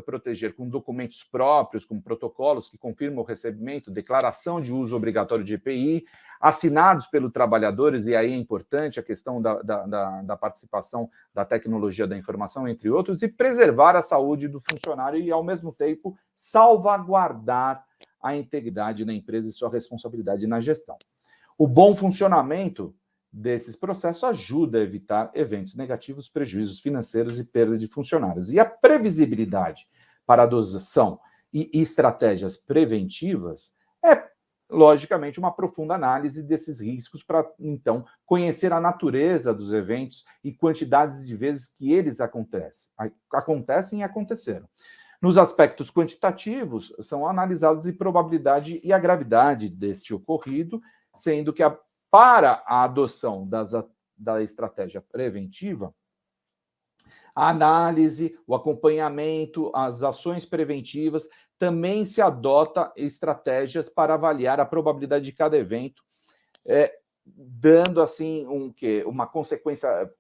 proteger com documentos próprios, com protocolos que confirmam o recebimento, declaração de uso obrigatório de EPI, assinados pelos trabalhadores, e aí é importante a questão da participação da tecnologia da informação, entre outros, e preservar a saúde do funcionário e, ao mesmo tempo, salvaguardar a integridade da empresa e sua responsabilidade na gestão. O bom funcionamento desses processos ajuda a evitar eventos negativos, prejuízos financeiros e perda de funcionários. E a previsibilidade para adoção e estratégias preventivas é, logicamente, uma profunda análise desses riscos para, então, conhecer a natureza dos eventos e quantidades de vezes que eles acontecem e aconteceram. Nos aspectos quantitativos, são analisados a probabilidade e a gravidade deste ocorrido, sendo que para a adoção da estratégia preventiva, A análise, o acompanhamento, as ações preventivas, também se adota estratégias para avaliar a probabilidade de cada evento, dando assim uma consequência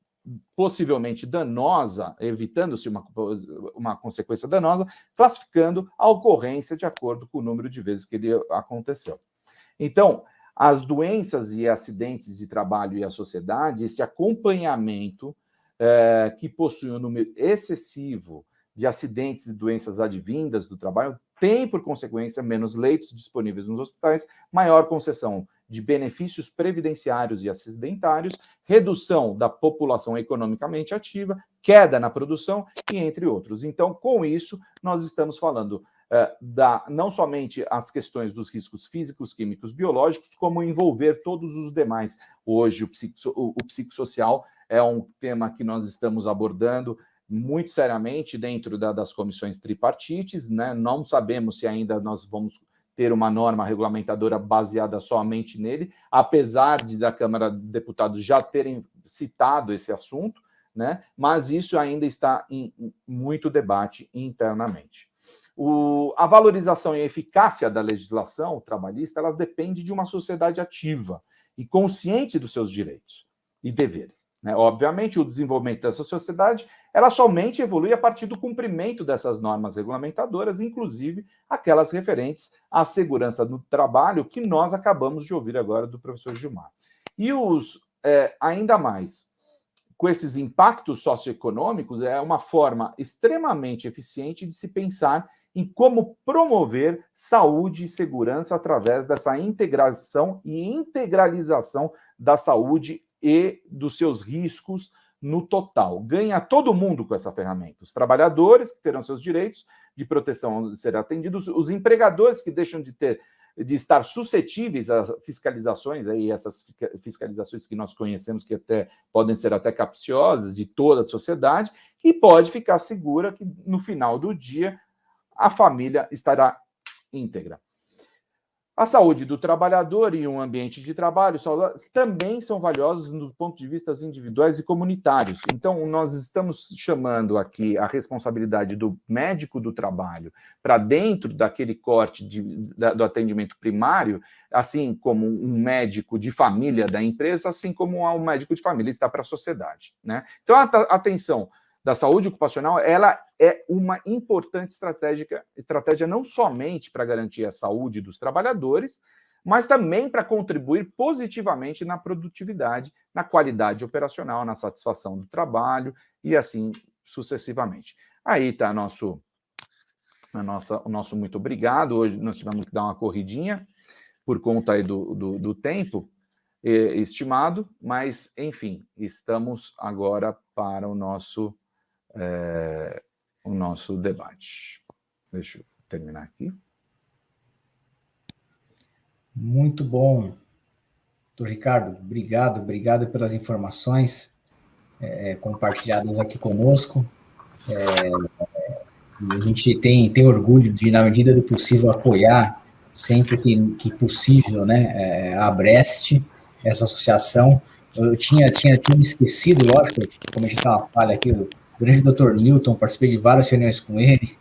possivelmente danosa, evitando-se uma consequência danosa, classificando a ocorrência de acordo com o número de vezes que ele aconteceu. Então, as doenças e acidentes de trabalho e a sociedade, esse acompanhamento que possui um número excessivo de acidentes e doenças advindas do trabalho, tem, por consequência, menos leitos disponíveis nos hospitais, maior concessão de benefícios previdenciários e acidentários, redução da população economicamente ativa, queda na produção e entre outros. Então, com isso, nós estamos falando não somente as questões dos riscos físicos, químicos, biológicos, como envolver todos os demais. Hoje, o psicossocial é um tema que nós estamos abordando muito seriamente dentro das comissões tripartites, né? Não sabemos se ainda nós vamos ter uma norma regulamentadora baseada somente nele, apesar da Câmara de Deputados já terem citado esse assunto, né? Mas isso ainda está em muito debate internamente. A valorização e a eficácia da legislação trabalhista, elas dependem de uma sociedade ativa e consciente dos seus direitos e deveres, né? Obviamente, o desenvolvimento dessa sociedade, ela somente evolui a partir do cumprimento dessas normas regulamentadoras, inclusive aquelas referentes à segurança do trabalho, que nós acabamos de ouvir agora do professor Gilmar. E ainda mais, com esses impactos socioeconômicos, é uma forma extremamente eficiente de se pensar em como promover saúde e segurança através dessa integração e integralização da saúde e dos seus riscos no total. Ganha todo mundo com essa ferramenta. Os trabalhadores, que terão seus direitos de proteção serem atendidos, os empregadores, que deixam de estar suscetíveis a fiscalizações, aí essas fiscalizações que nós conhecemos, que podem ser até capciosas, de toda a sociedade, e pode ficar segura que, no final do dia, a família estará íntegra. A saúde do trabalhador e um ambiente de trabalho também são valiosos do ponto de vista individuais e comunitários. Então, nós estamos chamando aqui a responsabilidade do médico do trabalho para dentro daquele corte do atendimento primário, assim como um médico de família da empresa, assim como um médico de família está para a sociedade, né? Então, a atenção da saúde ocupacional, ela é uma importante estratégia não somente para garantir a saúde dos trabalhadores, mas também para contribuir positivamente na produtividade, na qualidade operacional, na satisfação do trabalho e assim sucessivamente. Aí está o nosso muito obrigado. Hoje nós tivemos que dar uma corridinha por conta aí do tempo estimado, mas, enfim, estamos agora para o nosso debate. Deixa eu terminar aqui. Muito bom, doutor Ricardo. Obrigado pelas informações compartilhadas aqui conosco. A gente tem orgulho de, na medida do possível, apoiar sempre que possível, né, a Abrest, essa associação. Eu tinha me esquecido, lógico, como a gente está uma falha aqui, o grande doutor Newton, participei de várias reuniões com ele,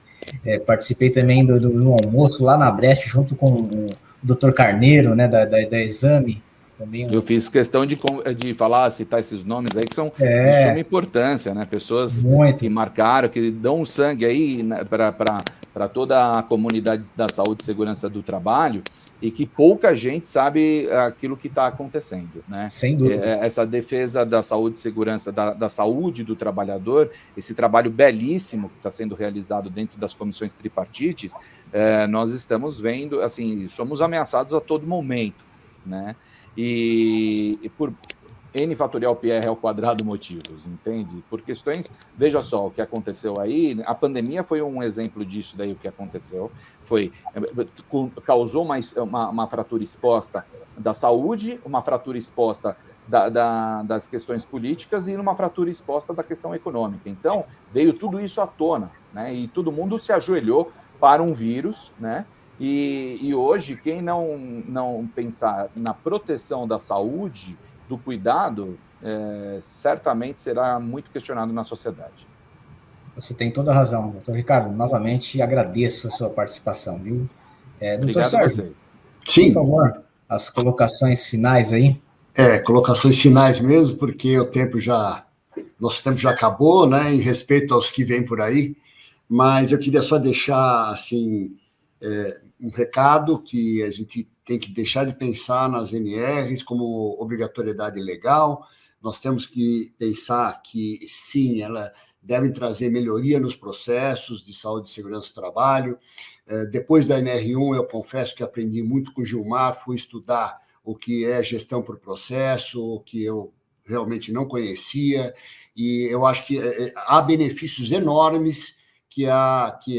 participei também do almoço lá na Abrest, junto com o doutor Carneiro, né, da Exame. Também Eu fiz questão de citar esses nomes aí que são de suma importância, né? Pessoas que marcaram, que dão um sangue aí, né, para toda a comunidade da saúde e segurança do trabalho, e que pouca gente sabe aquilo que está acontecendo, né? Sem dúvida. Essa defesa da saúde e segurança, da saúde do trabalhador, esse trabalho belíssimo que está sendo realizado dentro das comissões tripartites, nós estamos vendo, assim, somos ameaçados a todo momento, né? E por N fatorial PR ao quadrado motivos, entende? Por questões, veja só o que aconteceu aí, a pandemia foi um exemplo disso daí, o que aconteceu, causou uma fratura exposta da saúde, uma fratura exposta das questões políticas e uma fratura exposta da questão econômica. Então, veio tudo isso à tona, né? E todo mundo se ajoelhou para um vírus, né? E hoje, quem não pensar na proteção da saúde, do cuidado, certamente será muito questionado na sociedade. Você tem toda a razão, doutor Ricardo. Novamente, agradeço a sua participação, viu? Doutor Obrigado a Sérgio, vocês. Sim. por favor, as colocações finais aí. Colocações finais mesmo, porque nosso tempo já acabou, né, em respeito aos que vêm por aí, mas eu queria só deixar, assim, um recado que a gente tem que deixar de pensar nas NRs como obrigatoriedade legal. Nós temos que pensar que, sim, ela devem trazer melhoria nos processos de saúde e segurança do trabalho. Depois da NR1, eu confesso que aprendi muito com o Gilmar, fui estudar o que é gestão por processo, o que eu realmente não conhecia, e eu acho que há benefícios enormes que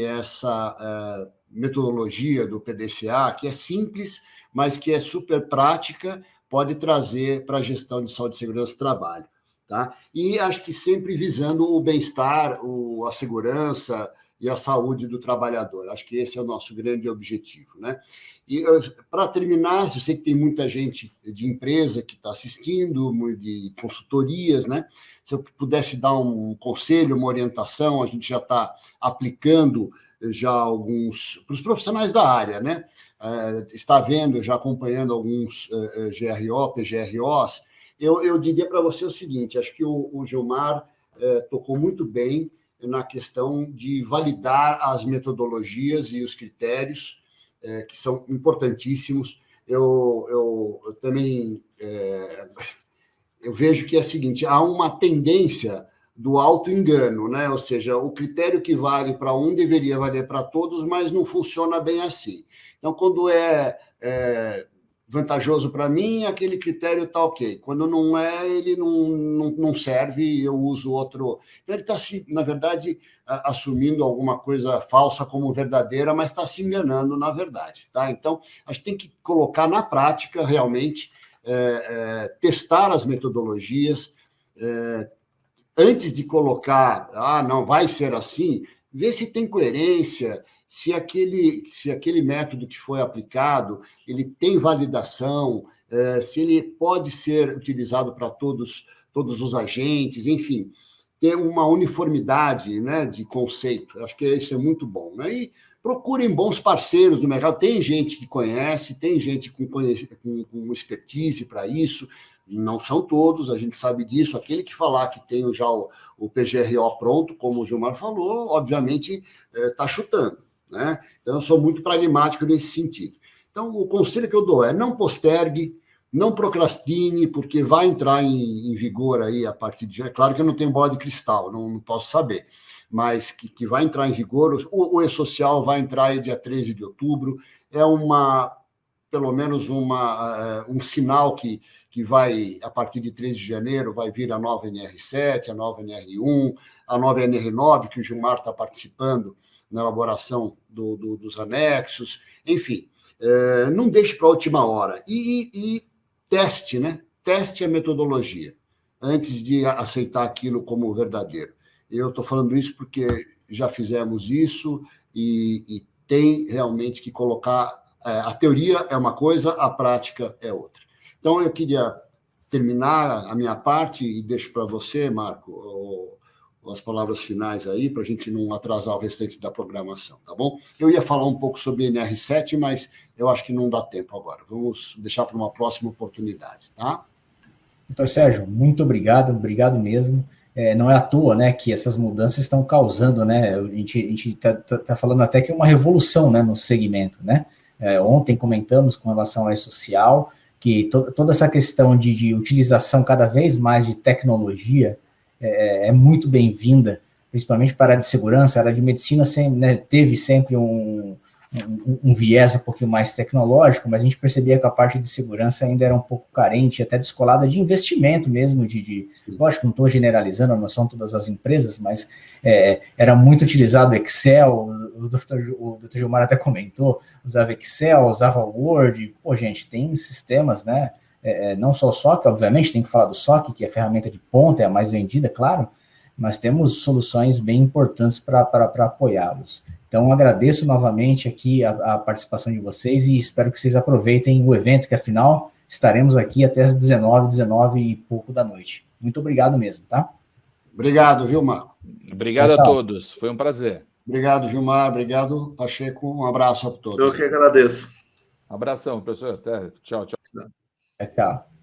essa metodologia do PDCA, que é simples, mas que é super prática, pode trazer para a gestão de saúde e segurança do trabalho. Tá? E acho que sempre visando o bem-estar, a segurança e a saúde do trabalhador. Acho que esse é o nosso grande objetivo, né? E, para terminar, eu sei que tem muita gente de empresa que está assistindo, de consultorias, né? Se eu pudesse dar um conselho, uma orientação, a gente já está aplicando já alguns para os profissionais da área, né? Está vendo, já acompanhando alguns GRO, PGROs. Eu diria para você o seguinte, acho que o Gilmar tocou muito bem na questão de validar as metodologias e os critérios, que são importantíssimos. Eu também eu vejo que é o seguinte, há uma tendência do auto-engano, né? Ou seja, o critério que vale para um deveria valer para todos, mas não funciona bem assim. Então, quando é vantajoso para mim, aquele critério está ok. Quando não é, ele não serve e eu uso outro. Então, ele está, na verdade, assumindo alguma coisa falsa como verdadeira, mas está se enganando na verdade. Tá? Então, a gente tem que colocar na prática, realmente, testar as metodologias, antes de colocar, não vai ser assim, ver se tem coerência, se aquele método que foi aplicado, ele tem validação, se ele pode ser utilizado para todos os agentes, enfim, ter uma uniformidade, né, de conceito. Acho que isso é muito bom. Né? E procurem bons parceiros no mercado. Tem gente que conhece, tem gente com expertise para isso, não são todos, a gente sabe disso. Aquele que falar que tem já o PGRO pronto, como o Gilmar falou, obviamente está chutando. Né? Então, eu sou muito pragmático nesse sentido. Então, o conselho que eu dou é não postergue, não procrastine, porque vai entrar em vigor aí a partir de... É claro que eu não tenho bola de cristal, não posso saber, mas que vai entrar em vigor, o E-Social vai entrar aí dia 13 de outubro, pelo menos um sinal que vai, a partir de 13 de janeiro, vai vir a nova NR7, a nova NR1, a nova NR9, que o Gilmar está participando na elaboração dos anexos, enfim, não deixe para a última hora. E teste, né? Teste a metodologia, antes de aceitar aquilo como verdadeiro. Eu estou falando isso porque já fizemos isso e tem realmente que colocar... A teoria é uma coisa, a prática é outra. Então, eu queria terminar a minha parte e deixo para você, Marco, as palavras finais aí, para a gente não atrasar o restante da programação, tá bom? Eu ia falar um pouco sobre NR7, mas eu acho que não dá tempo agora. Vamos deixar para uma próxima oportunidade, tá? Doutor Sérgio, muito obrigado mesmo. Não é à toa, né, que essas mudanças estão causando, né, a gente tá falando até que é uma revolução, né, no segmento, né? Ontem comentamos com relação ao E-Social, que toda essa questão de utilização cada vez mais de tecnologia é muito bem-vinda, principalmente para a área de segurança. A área de medicina sempre, né, teve sempre um viés um pouquinho mais tecnológico, mas a gente percebia que a parte de segurança ainda era um pouco carente, até descolada de investimento mesmo, lógico, não estou generalizando, não são todas as empresas, mas era muito utilizado Excel, o Dr. Gilmar até comentou, usava Excel, usava Word. Pô, gente, tem sistemas, né, não só o SOC, obviamente, tem que falar do SOC, que é a ferramenta de ponta, é a mais vendida, claro, mas temos soluções bem importantes para apoiá-los. Então, agradeço novamente aqui a participação de vocês e espero que vocês aproveitem o evento, que afinal estaremos aqui até as 19 e pouco da noite. Muito obrigado mesmo, tá? Obrigado, viu, Marco? Obrigado a todos, foi um prazer. Obrigado, Gilmar. Obrigado, Pacheco. Um abraço a todos. Eu que agradeço. Abração, professor. Até. Tchau, tchau. Tchau.